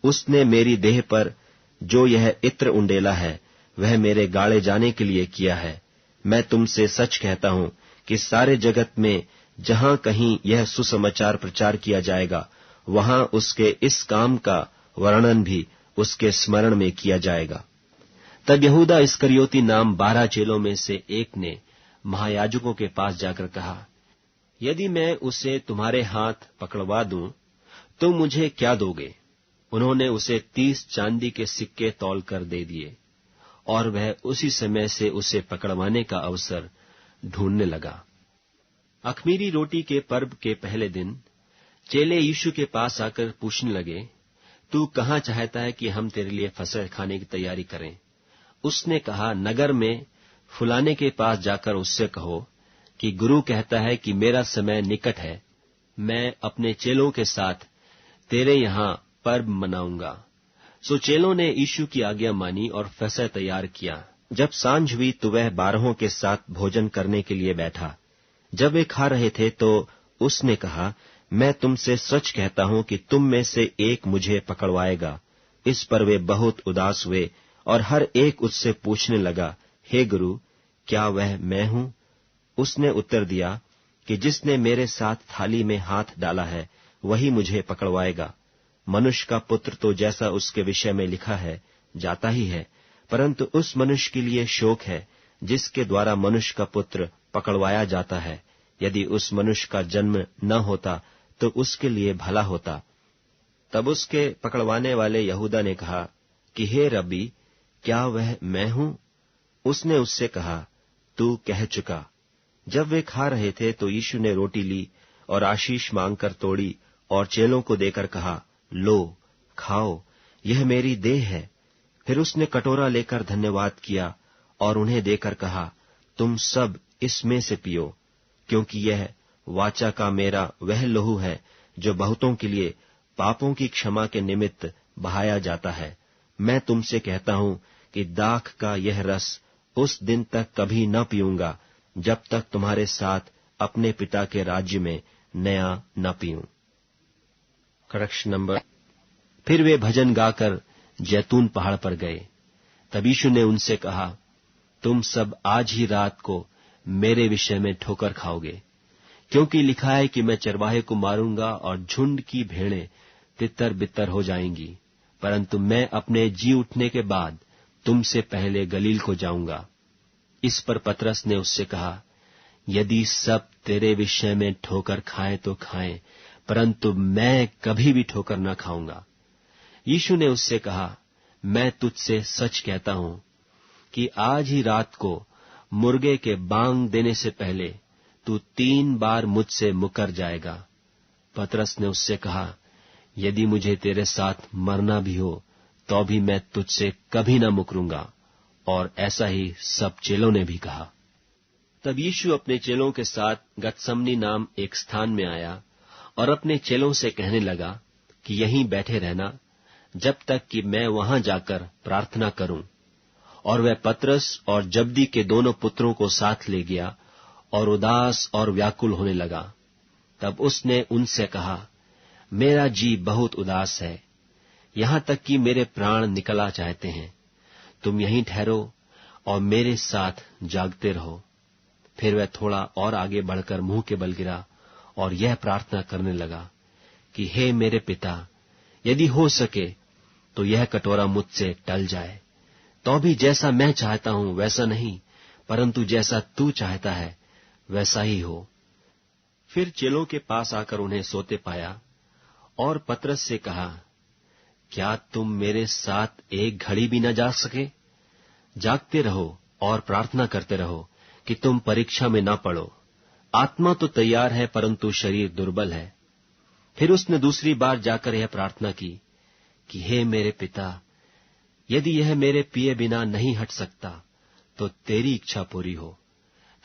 उसने मेरी देह पर जो यह इत्र उंडेला है, वह मेरे गाड़े जाने के लिए किया है। मैं तुमसे सच कहता हूं कि सारे जगत में जहां कहीं यह सुसमाचार प्रचार किया जाएगा, वहां उसके इस काम का वर्णन भी उसके स्मरण में किया जाएगा। तब यहूदा इस्करियोती नाम 12 चेलों में से एक ने महायाजकों के पास जाकर कहा, यदि मैं उसे तुम्हारे हाथ पकड़वा दूं, तो मुझे क्या दोगे? उन्होंने उसे 30 चांदी के सिक्के तौल कर दे दिए, और वह उसी समय से उसे पकड़वाने का अवसर ढूंढने लगा। अख़मीरी रोटी के पर्व के पहले दिन चेले यीशु के पास आकर पूछने लगे, तू कहाँ चाहता है कि हम तेरे लिए फसह खाने की तैयारी करें? उसने कहा, नगर में फुलाने के पास जाकर उससे कहो कि गुरु कहता है कि मेरा समय निकट है, मैं अपने चेलों के साथ तेरे यहां पर्व मनाऊंगा। सो चेलों ने यीशु की आज्ञा मानी और फसह तैयार किया। जब सांझ हुई तो वह 12 के साथ भोजन करने के लिए बैठा। जब वे खा रहे थे तो उसने कहा, मैं तुमसे सच कहता हूं कि तुम में से एक मुझे पकड़वाएगा। इस पर वे बहुत उदास हुए और हर एक उससे पूछने लगा, हे गुरु, क्या वह मैं हूं? उसने उत्तर दिया कि जिसने मेरे साथ थाली में हाथ डाला है, वही मुझे पकड़वाएगा। मनुष्य का पुत्र तो जैसा उसके विषय में लिखा है जाता ही है, परंतु उस मनुष्य के लिए शोक है जिसके द्वारा मनुष्य का पुत्र पकड़वाया जाता है। यदि उस मनुष्य का जन्म न होता तो उसके लिए भला होता। तब उसके पकड़वाने वाले यहूदा ने कहा कि हे रब्बी, क्या वह मैं हूं? उसने उससे कहा, तू कह चुका। जब वे खा रहे थे तो यीशु ने रोटी ली और आशीष मांगकर तोड़ी और चेलों को देकर कहा, लो, खाओ, यह मेरी देह है। फिर उसने कटोरा लेकर धन्यवाद किया और उन्हें देकर कहा, तुम सब इसमें से पियो, क्योंकि यह वाचा का मेरा वह लहू है जो बहुतों के लिए पापों की क्षमा के निमित्त बहाया जाता है। मैं तुमसे कहता हूं कि दाख का यह रस उस दिन तक कभी न पीऊंगा, जब तक तुम्हारे साथ अपने पिता के राज्य में नया न पीऊं। Correction number. फिर वे भजन गाकर जैतून पहाड़ पर गए। तब यीशु ने उनसे कहा, तुम सब आज ही रात को मेरे विषय में ठोकर खाओगे, क्योंकि लिखा है कि मैं चरवाहे को मारूंगा और झुंड की भेड़ें तितर बितर हो जाएंगी। परंतु मैं अपने जी उठने के बाद तुमसे पहले गलील को जाऊंगा। इस पर पतरस ने उससे कहा, यदि सब तेरे विषय में ठोकर खाएं तो खाएं, परंतु मैं कभी भी ठोकर न खाऊंगा। यीशु ने उससे कहा, मैं तुझसे सच कहता हूं कि आज ही रात को मुर्गे के बांग देने से पहले तू 3 बार मुझसे मुकर जाएगा। पतरस ने उससे कहा, यदि मुझे तेरे साथ मरना भी हो तो भी मैं तुझसे कभी न मुकरूंगा। और ऐसा ही सब चेलों ने भी कहा। तब यीशु अपने चेलों के साथ गतसमनी नाम एक स्थान में आया और अपने चेलों से कहने लगा कि यहीं बैठे रहना जब तक कि मैं वहां जाकर प्रार्थना करूं। और वह पतरस और जब्दी के दोनों पुत्रों को साथ ले गया और उदास और व्याकुल होने लगा। तब उसने उनसे कहा, मेरा जी बहुत उदास है, यहां तक कि मेरे प्राण निकला चाहते हैं। तुम यहीं ठहरो और मेरे साथ जागते रहो। फिर वह थोड़ा और आगे बढ़कर मुंह के बल गिरा और यह प्रार्थना करने लगा कि हे मेरे पिता, यदि हो सके तो यह कटोरा मुझसे टल जाए, तो भी जैसा मैं चाहता हूं वैसा नहीं, परंतु जैसा तू चाहता है वैसा ही हो। फिर चेलों के पास आकर उन्हें सोते पाया और पतरस से कहा, क्या तुम मेरे साथ एक घड़ी भी न जाग सके? जागते रहो और प्रार्थना करते रहो कि तुम परीक्षा में न पड़ो। आत्मा तो तैयार है परंतु शरीर दुर्बल है। फिर उसने दूसरी बार जाकर यह प्रार्थना की कि हे मेरे पिता, यदि यह मेरे पिए बिना नहीं हट सकता तो तेरी इच्छा पूरी हो।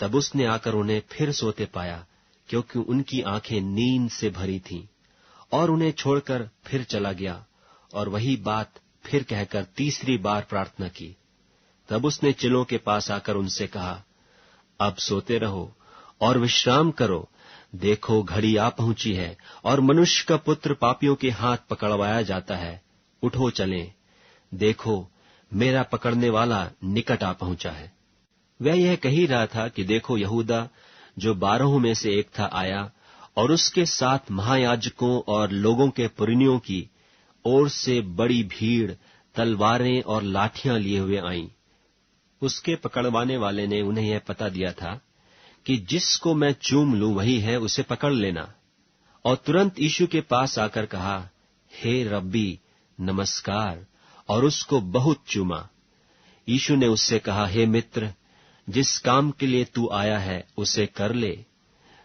तब उसने आकर उन्हें फिर सोते पाया, क्योंकि उनकी आंखें नींद से भरी थीं, और उन्हें छोड़कर फिर चला गया और वही बात फिर कहकर तीसरी बार प्रार्थना की। तब उसने चेलों के पास आकर उनसे कहा, अब सोते रहो और विश्राम करो। देखो घड़ी आ पहुंची है और मनुष्य का पुत्र पापियों के हाथ पकड़वाया जाता है। उठो चलें, देखो मेरा पकड़ने वाला निकट आ पहुंचा है। वह यह कह ही रहा था कि देखो यहूदा, जो 12 में से एक था, आया और उसके साथ महायाजकों और लोगों के पुरनियों की ओर से बड़ी भीड़ तलवारें और लाठियां लिए हुए आईं। उसके पकड़वाने वाले ने उन्हें यह पता दिया था कि जिसको मैं चूम लूं वही है, उसे पकड़ लेना। और तुरंत यीशु के पास आकर कहा, हे रब्बी, नमस्कार, और उसको बहुत चूमा। यीशु ने उससे कहा, हे मित्र, जिस काम के लिए तू आया है उसे कर ले।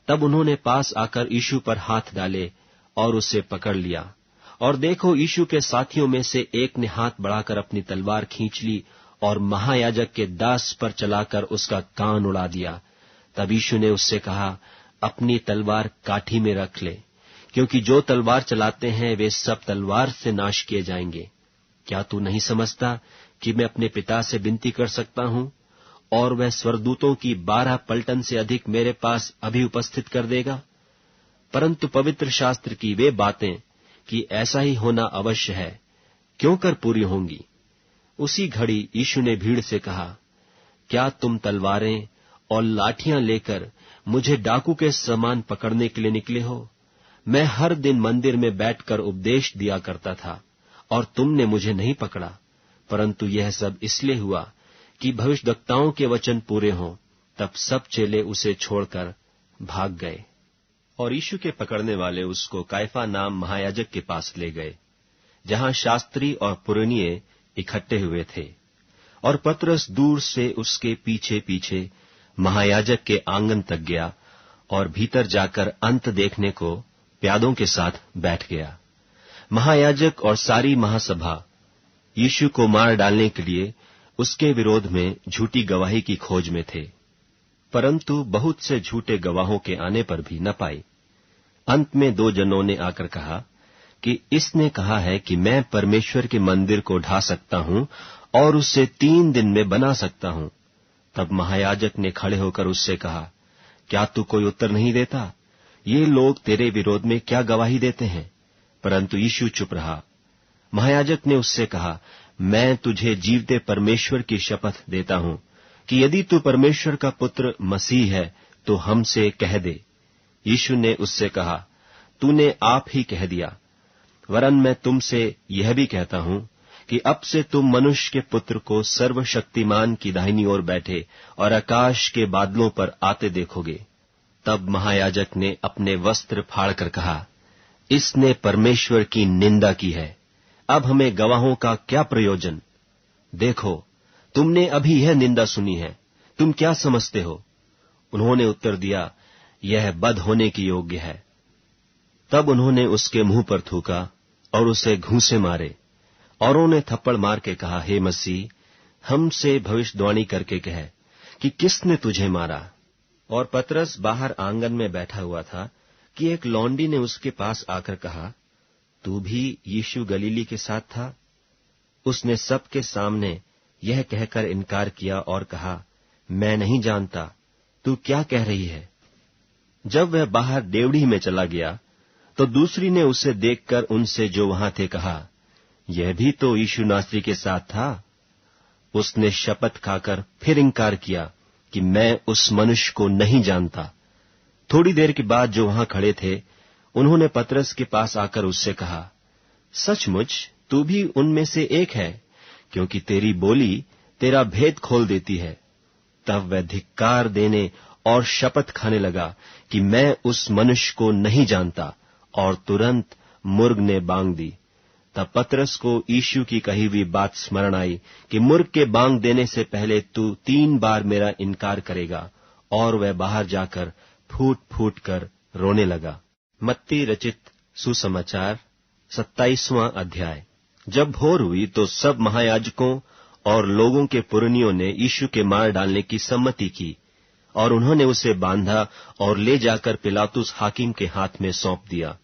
तब उन्होंने पास आकर यीशु पर हाथ डाले और उसे पकड़ लिया। और देखो, यीशु के साथियों में से एक ने हाथ बढ़ाकर अपनी तलवार खींच ली और महायाजक के दास पर चलाकर उसका कान उड़ा दिया। तब यीशु ने उससे कहा, अपनी तलवार काठी में रख ले, क्योंकि जो तलवार चलाते हैं वे सब तलवार से नाश किए जाएंगे। क्या तू नहीं समझता कि मैं अपने पिता से विनती कर सकता हूं और वह स्वर्गदूतों की 12 पलटन से अधिक मेरे पास अभी उपस्थित कर देगा? परंतु पवित्र शास्त्र की वे बातें कि ऐसा ही होना अवश्य है, क्यों कर पूरी होंगी। उसी घड़ी यीशु ने भीड़ से कहा, क्या तुम तलवारें और लाठियां लेकर मुझे डाकू के समान पकड़ने के लिए निकले हो? मैं हर दिन मंदिर में बैठकर उपदेश दिया करता था और तुमने मुझे नहीं पकड़ा, परंतु यह सब इसलिए हुआ कि भविष्यद्वक्ताओं के वचन पूरे हों। तब सब चेले उसे छोड़कर भाग गए। और यीशु के पकड़ने वाले उसको कायफा नाम महायाजक के पास ले गए, जहां शास्त्री और पुरनिये इकट्ठे हुए थे। और पतरस दूर से उसके पीछे पीछे महायाजक के आंगन तक गया और भीतर जाकर अंत देखने को प्यादों के साथ बैठ गया। महायाजक और सारी महासभा यीशु को मार डालने के लिए उसके विरोध में झूठी गवाही की खोज में थे, परंतु बहुत से झूठे गवाहों के आने पर भी न पाए। अंत में 2 जनों ने आकर कहा कि इसने कहा है कि मैं परमेश्वर के मंदिर को ढा सकता हूं और उसे 3 दिन में बना सकता हूं। तब महायाजक ने खड़े होकर उससे कहा, क्या तू कोई उत्तर नहीं देता? ये लोग तेरे विरोध में क्या गवाही देते हैं? परंतु यीशु चुप रहा। महायाजक ने उससे कहा, मैं तुझे जीवते परमेश्वर की शपथ देता हूं कि यदि तू परमेश्वर का पुत्र मसीह है तो हमसे कह दे। यीशु ने उससे कहा, तूने आप ही कह दिया, वरन मैं तुमसे यह भी कहता हूं कि अब से तुम मनुष्य के पुत्र को सर्वशक्तिमान की दाहिनी ओर बैठे और आकाश के बादलों पर आते देखोगे। तब महायाजक ने अपने वस्त्र फाड़कर कहा, इसने परमेश्वर की निंदा की है। अब हमें गवाहों का क्या प्रयोजन? देखो, तुमने अभी यह निंदा सुनी है, तुम क्या समझते हो? उन्होंने उत्तर दिया, यह बद होने की योग्य है। तब उन्होंने उसके मुंह पर थूका और उसे घूंसे मारे। औरों ने थप्पड़ मार के कहा, हे मसीह, हमसे भविष्यवाणी करके कह कि किसने तुझे मारा? और पतरस बाहर आंगन में बैठा हुआ था कि एक लौंडी ने उसके पास आकर कहा, तू भी यीशु गलीली के साथ था? उसने सबके सामने यह कहकर इनकार किया और कहा, मैं नहीं जानता, तू क्या कह रही है? जब वह बाहर डेवढ़ी में चला गया तो दूसरी ने उसे देखकर उनसे जो वहां थे कहा, यह भी तो यीशु नासरी के साथ था। उसने शपथ खाकर फिर इनकार किया कि मैं उस मनुष्य को नहीं जानता। थोड़ी देर के बाद जो वहां खड़े थे उन्होंने पतरस के पास आकर उससे कहा, सचमुच तू भी उनमें से एक है, क्योंकि तेरी बोली तेरा भेद खोल देती है। तब वह धिक्कार देने और शपथ खाने लगा कि मैं उस मनुष्य को नहीं जानता, और तुरंत मुर्ग ने बांग दी। तब पतरस को यीशु की कही हुई बात स्मरण आई कि मुर्ग के बांग देने से पहले तू 3 बार मेरा इनकार करेगा, और वह बाहर जाकर फूट फूट कर रोने लगा। मत्ती रचित सुसमाचार 27वां अध्याय। जब भोर हुई तो सब महायाजकों और लोगों के पुरनियों ने यीशु के मार डालने की सम्मति की, और उन्होंने उसे बांधा और ले जाकर पिलातुस हाकिम के हाथ में सौंप दिया।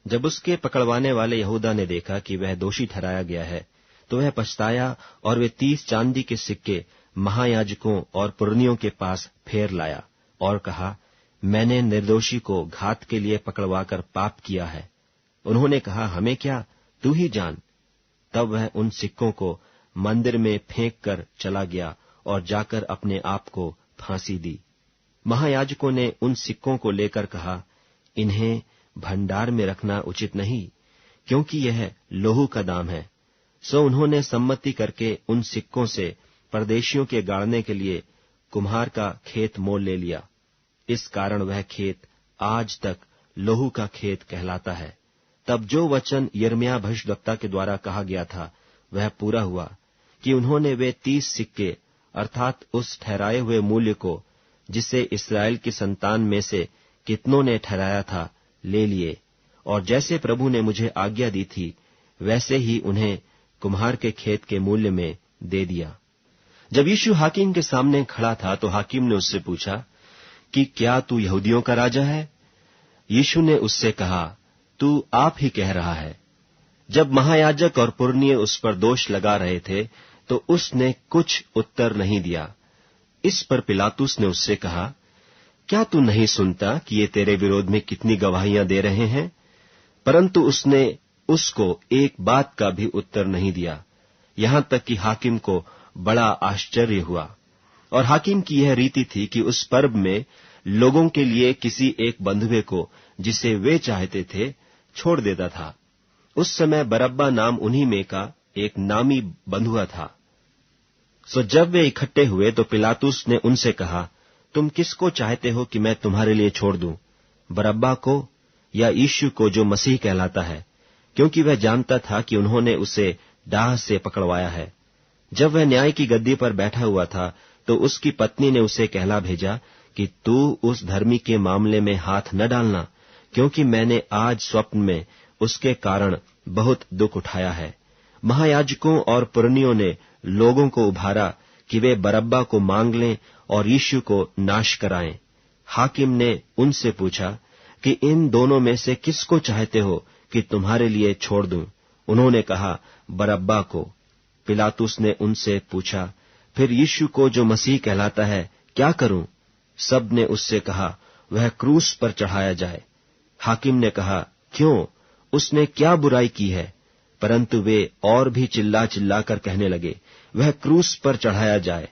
जब उसके पकड़वाने वाले यहूदा ने देखा कि वह दोषी ठहराया गया है, तो वह पछताया और वे 30 चांदी के सिक्के महायाजकों और पुरनियों के पास फेर लाया और कहा, मैंने निर्दोषी को घात के लिए पकड़वाकर पाप किया है। उन्होंने कहा, हमें क्या, तू ही जान। तब वह उन सिक्कों को मंदिर में फेंक कर चला गया और जाकर अपने आप को फांसी दी। महायाजकों ने उन सिक्कों को लेकर कहा, इन्हें भंडार में रखना उचित नहीं, क्योंकि यह लोहू का दाम है। सो उन्होंने सम्मति करके उन सिक्कों से परदेशियों के गाड़ने के लिए कुम्हार का खेत मोल ले लिया। इस कारण वह खेत आज तक लोहू का खेत कहलाता है। तब जो वचन यिर्मयाह भविष्यद्वक्ता के द्वारा कहा गया था वह पूरा हुआ कि उन्होंने वे 30 सिक्के अर्थात उस ठहराए हुए मूल्य को, जिसे इस्राएल की संतान में से कितनों ने ठहराया था, ले लिए, और जैसे प्रभु ने मुझे आज्ञा दी थी वैसे ही उन्हें कुम्हार के खेत के मूल्य में दे दिया। जब यीशु हाकिम के सामने खड़ा था तो हाकिम ने उससे पूछा कि क्या तू यहूदियों का राजा है? यीशु ने उससे कहा, तू आप ही कह रहा है। जब महायाजक और पुरनिये उस पर दोष लगा रहे थे तो उसने कुछ उत्तर नहीं दिया। इस पर पिलातुस ने उससे कहा, क्या तू नहीं सुनता कि ये तेरे विरोध में कितनी गवाहियां दे रहे हैं? परंतु उसने उसको एक बात का भी उत्तर नहीं दिया, यहां तक कि हाकिम को बड़ा आश्चर्य हुआ। और हाकिम की यह रीति थी कि उस पर्व में लोगों के लिए किसी एक बंधुए को, जिसे वे चाहते थे, छोड़ देता था। उस समय बरअब्बा नाम उन्हीं में का एक नामी बंधुआ था। सो जब वे इकट्ठे हुए तो पिलातुस ने उनसे कहा, तुम किसको चाहते हो कि मैं तुम्हारे लिए छोड़ दूं, बरअब्बा को या यीशु को जो मसीह कहलाता है? क्योंकि वह जानता था कि उन्होंने उसे डाह से पकड़वाया है। जब वह न्याय की गद्दी पर बैठा हुआ था तो उसकी पत्नी ने उसे कहला भेजा कि तू उस धर्मी के मामले में हाथ न डालना, क्योंकि मैंने आज स्वप्न में उसके कारण बहुत दुख उठाया है। महायाजकों और पुरनियों ने लोगों को उभारा कि वे बरअब्बा को मांग लें और यीशु को नाश कराएं। हाकिम ने उनसे पूछा कि इन दोनों में से किसको चाहते हो कि तुम्हारे लिए छोड़ दूं? उन्होंने कहा, बरअब्बा को। पिलातुस ने उनसे पूछा, फिर यीशु को जो मसीह कहलाता है क्या करूं? सब ने उससे कहा, वह क्रूस पर चढ़ाया जाए। हाकिम ने कहा, क्यों, उसने क्या बुराई की है? परंतु वे और भी चिल्ला चिल्ला कर कहने लगे, वह क्रूस पर चढ़ाया जाए।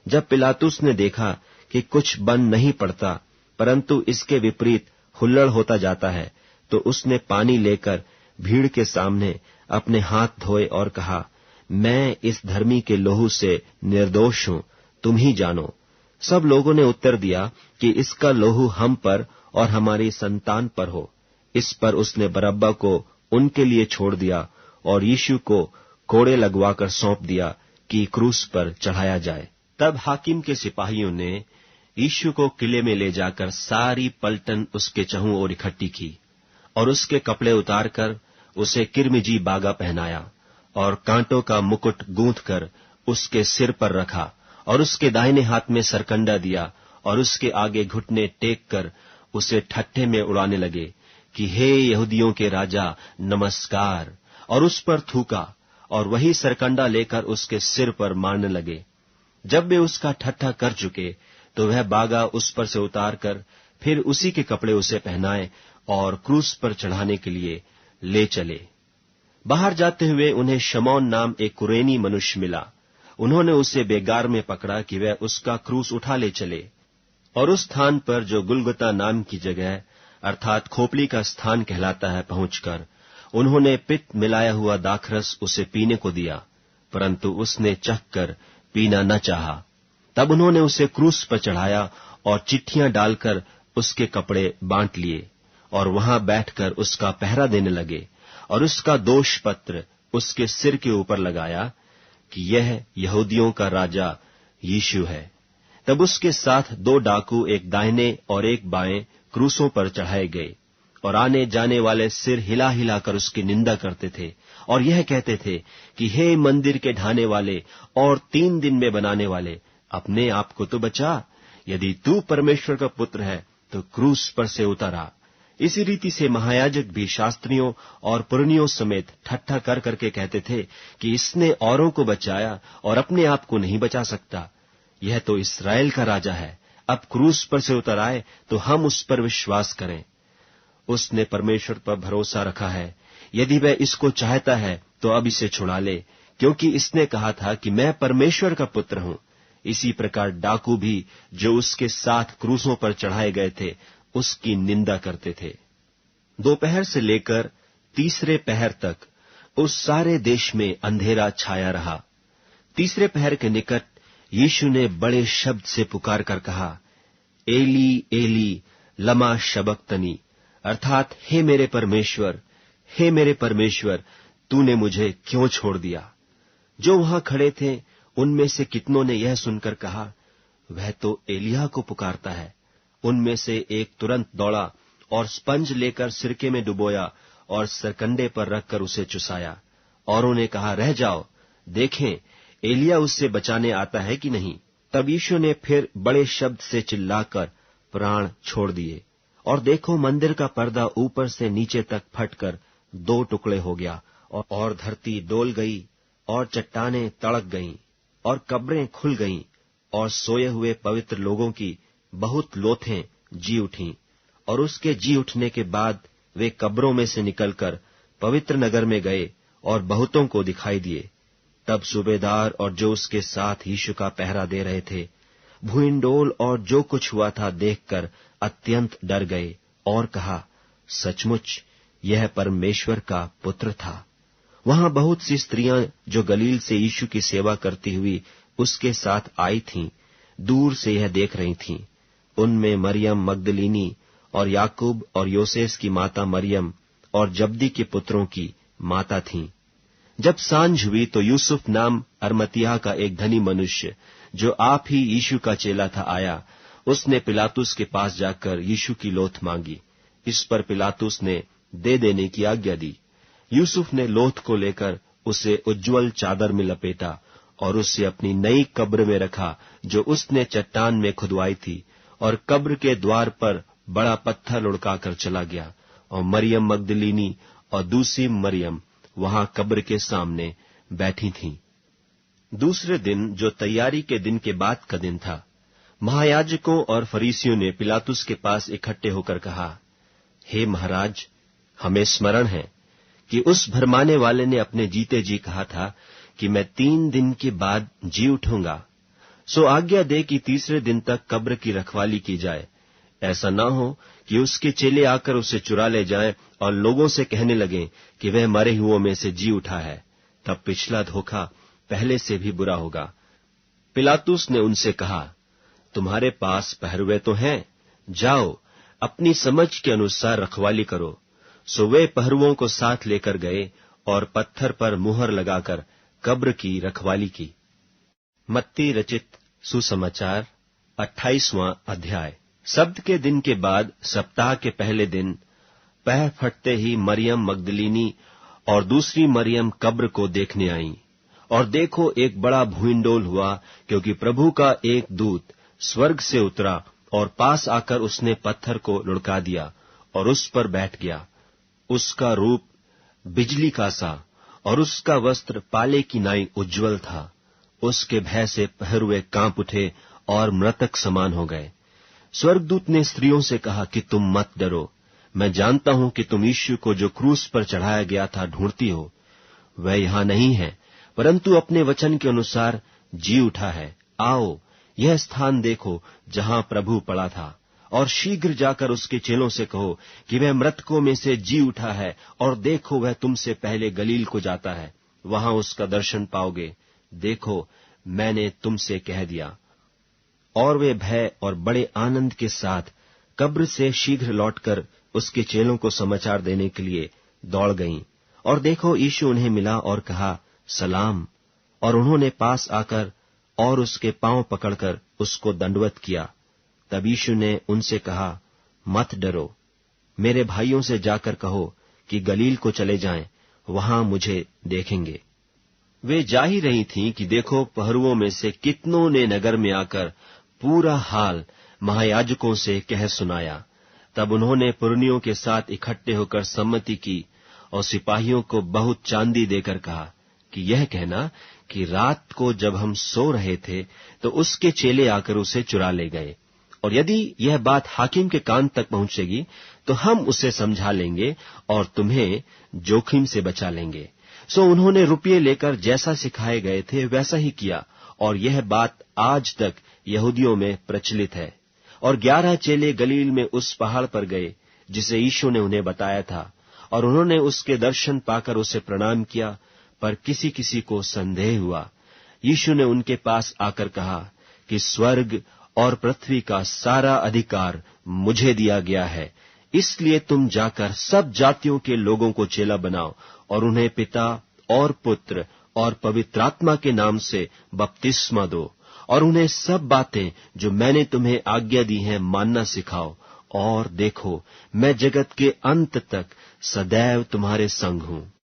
जब पिलातुस ने देखा कि कुछ बन नहीं पड़ता, परंतु इसके विपरीत हुल्लड़ होता जाता है, तो उसने पानी लेकर भीड़ के सामने अपने हाथ धोए और कहा, मैं इस धर्मी के लोहू से निर्दोष हूं, तुम ही जानो। सब लोगों ने उत्तर दिया कि इसका लोहू हम पर और हमारी संतान पर हो। इस पर उसने बरअब्बा को उनके लिए छोड़ दिया और यीशु को कोड़े लगवाकर सौंप दिया कि क्रूस पर चढ़ाया जाए। तब हाकिम के सिपाहियों ने यीशु को किले में ले जाकर सारी पलटन उसके चहुं ओर इकट्ठी की और उसके कपड़े उतारकर उसे किरमिजी बागा पहनाया और कांटों का मुकुट गूंथकर उसके सिर पर रखा और उसके दाहिने हाथ में सरकंडा दिया और उसके आगे घुटने टेक कर उसे ठट्ठे में उड़ाने लगे कि हे यहूदियों के राजा नमस्कार, और उस पर थूका और वही सरकंडा लेकर उसके सिर पर मारने लगे। जब वे उसका ठट्ठा कर चुके तो वह बागा उस पर से उतार कर फिर उसी के कपड़े उसे पहनाए और क्रूस पर चढ़ाने के लिए ले चले। बाहर जाते हुए उन्हें शमौन नाम एक कुरेनी मनुष्य मिला। उन्होंने उसे बेगार में पकड़ा कि वह उसका क्रूस उठा ले चले, और उस स्थान पर जो गुलगुता नाम की जगह अर्थात खोपड़ी का स्थान कहलाता है पहुंचकर उन्होंने पित्त मिलाया हुआ दाखरस उसे पीने को दिया, परंतु उसने चखकर पीना न चाहा। तब उन्होंने उसे क्रूस पर चढ़ाया और चिट्ठियां डालकर उसके कपड़े बांट लिए और वहां बैठकर उसका पहरा देने लगे और उसका दोष पत्र उसके सिर के ऊपर लगाया कि यह यहूदियों का राजा यीशु है। तब उसके साथ 2 डाकू एक दाहिने और एक बाएं क्रूसों पर चढ़ाए गए और आने जाने वाले सिर हिला हिलाकर उसकी निंदा करते थे और यह कहते थे कि हे मंदिर के ढाने वाले और 3 दिन में बनाने वाले, अपने आप को तो बचा, यदि तू परमेश्वर का पुत्र है तो क्रूस पर से उतर आ। इसी रीति से महायाजक भी शास्त्रियों और पुरनियों समेत ठट्ठा कर करके कहते थे कि इसने औरों को बचाया और अपने आप को नहीं बचा सकता। यह तो इस्राएल का राजा है, अब क्रूस पर से उतर आए तो हम उस पर विश्वास करें। उसने परमेश्वर पर भरोसा रखा है, यदि वह इसको चाहता है तो अब इसे छुड़ा ले, क्योंकि इसने कहा था कि मैं परमेश्वर का पुत्र हूं। इसी प्रकार डाकू भी जो उसके साथ क्रूसों पर चढ़ाए गए थे उसकी निंदा करते थे। दोपहर से लेकर तीसरे पहर तक उस सारे देश में अंधेरा छाया रहा। तीसरे पहर के निकट यीशु ने बड़े शब्द से पुकार कर कहा, एली एली लमा शबक्तनी, अर्थात हे मेरे परमेश्वर, तूने मुझे क्यों छोड़ दिया। जो वहां खड़े थे उनमें से कितनों ने यह सुनकर कहा, वह तो एलिय्याह को पुकारता है। उनमें से एक तुरंत दौड़ा और स्पंज लेकर सिरके में डुबोया और सरकंडे पर रखकर उसे चुसाया। औरों ने कहा, रह जाओ, देखें एलिय्याह उससे बचाने आता है कि नहीं। तब यीशु ने फिर बड़े शब्द से चिल्लाकर प्राण छोड़ दिए, और देखो मंदिर का पर्दा ऊपर से नीचे तक फटकर 2 टुकड़े हो गया, और धरती डोल गई और चट्टानें तड़क गईं और कब्रें खुल गईं, और सोए हुए पवित्र लोगों की बहुत लोथें जी उठीं। और उसके जी उठने के बाद वे कब्रों में से निकलकर पवित्र नगर में गए और बहुतों को दिखाई दिए। तब सूबेदार और जो उसके साथ यीशु का पहरा दे रहे थे भूइंडोल और जो कुछ हुआ था देखकर अत्यंत डर गए और कहा, सचमुच यह परमेश्वर का पुत्र था। वहां बहुत सी स्त्रियां जो गलील से यीशु की सेवा करती हुई उसके साथ आई थीं, दूर से यह देख रही थीं। उनमें मरियम मगदलीनी और याकूब और योसेस की माता मरियम और जब्दी के पुत्रों की माता थीं। जब सांझ हुई तो यूसुफ नाम अरमतियाह का एक धनी मनुष्य जो आप ही यीशु का चेला था आया। उसने पिलातुस के पास जाकर यीशु की लोथ मांगी। इस पर पिलातुस ने दे देने की आज्ञा दी। यूसुफ ने लोथ को लेकर उसे उज्ज्वल चादर में लपेटा और उसे अपनी नई कब्र में रखा जो उसने चट्टान में खुदवाई थी, और कब्र के द्वार पर बड़ा पत्थर लुढ़काकर चला गया। और मरियम मगदलीनी और दूसरी मरियम वहां कब्र के सामने बैठी थीं। दूसरे दिन, जो तैयारी के दिन के बाद का दिन था, महायाजकों और फरीसियों ने पिलातुस के पास इकट्ठे होकर कहा, हे महाराज, हमें स्मरण है कि उस भरमाने वाले ने अपने जीते जी कहा था कि मैं 3 दिन के बाद जी उठूंगा। सो आज्ञा दे कि तीसरे दिन तक कब्र की रखवाली की जाए, ऐसा न हो कि उसके चेले आकर उसे चुरा ले जाएं और लोगों से कहने लगें कि वह मरे हुओं में से जी उठा है। तब पिछला धोखा पहले से भी बुरा होगा। पिलातुस ने उनसे कहा, तुम्हारे पास पहरुए तो हैं, जाओ अपनी समझ के अनुसार रखवाली करो। सो वे पहरुओं को साथ लेकर गए और पत्थर पर मुहर लगाकर कब्र की रखवाली की। मत्ती रचित सुसमाचार 28वां अध्याय। सब्त के दिन के बाद सप्ताह के पहले दिन पह फटते ही मरियम मगदलीनी और दूसरी मरियम कब्र को देखने आईं। और देखो, एक बड़ा भूइंडोल हुआ, क्योंकि प्रभु का एक दूत स्वर्ग से उतरा और पास आकर उसने पत्थर को लुढ़का दिया और उस पर बैठ गया। उसका रूप बिजली का सा और उसका वस्त्र पाले की नाई उज्ज्वल था। उसके भय से पहरुए कांप उठे और मृतक समान हो गए। स्वर्गदूत ने स्त्रियों से कहा कि तुम मत डरो, मैं जानता हूं कि तुम यीशु को जो क्रूस पर चढ़ाया गया था ढूंढती हो। वह यहां नहीं है, परंतु अपने वचन के अनुसार जी उठा है। आओ, यह स्थान देखो जहां प्रभु पड़ा था, और शीघ्र जाकर उसके चेलों से कहो कि वह मृतकों में से जी उठा है, और देखो, वह तुमसे पहले गलील को जाता है, वहां उसका दर्शन पाओगे। देखो, मैंने तुमसे कह दिया। और वे भय और बड़े आनंद के साथ कब्र से शीघ्र लौटकर उसके चेलों को समाचार देने के लिए दौड़ गईं। और देखो, यीशु उन्हें मिला और कहा, सलाम। और उन्होंने पास आकर और उसके पांव पकड़कर उसको दंडवत किया। तब यीशु ने उनसे कहा, मत डरो, मेरे भाइयों से जाकर कहो कि गलील को चले जाएं, वहां मुझे देखेंगे। वे जा ही रही थीं कि देखो, पहरुओं में से कितनों ने नगर में आकर पूरा हाल महायाजकों से कह सुनाया। तब उन्होंने पुरनियों के साथ इकट्ठे होकर सम्मति की और सिपाहियों को बहुत चांदी देकर कहा कि यह कहना कि रात को जब हम सो रहे थे तो उसके चेले आकर उसे चुरा ले गए, और यदि यह बात हाकिम के कान तक पहुंचेगी तो हम उसे समझा लेंगे और तुम्हें जोखिम से बचा लेंगे। सो उन्होंने रुपये लेकर जैसा सिखाए गए थे वैसा ही किया, और यह बात आज तक यहूदियों में प्रचलित है। और 11 चेले गलील में उस पहाड़ पर गए जिसे यीशु ने उन्हें बताया था, और उन्होंने उसके दर्शन पाकर उसे प्रणाम किया, पर किसी किसी को संदेह हुआ। यीशु ने उनके पास आकर कहा कि स्वर्ग और पृथ्वी का सारा अधिकार मुझे दिया गया है, इसलिए तुम जाकर सब जातियों के लोगों को चेला बनाओ और उन्हें पिता और पुत्र और पवित्रात्मा के नाम से बपतिस्मा दो, और उन्हें सब बातें जो मैंने तुम्हें आज्ञा दी हैं मानना सिखाओ। और देखो, मैं जगत के अंत तक सदैव तुम्हारे संग हूं।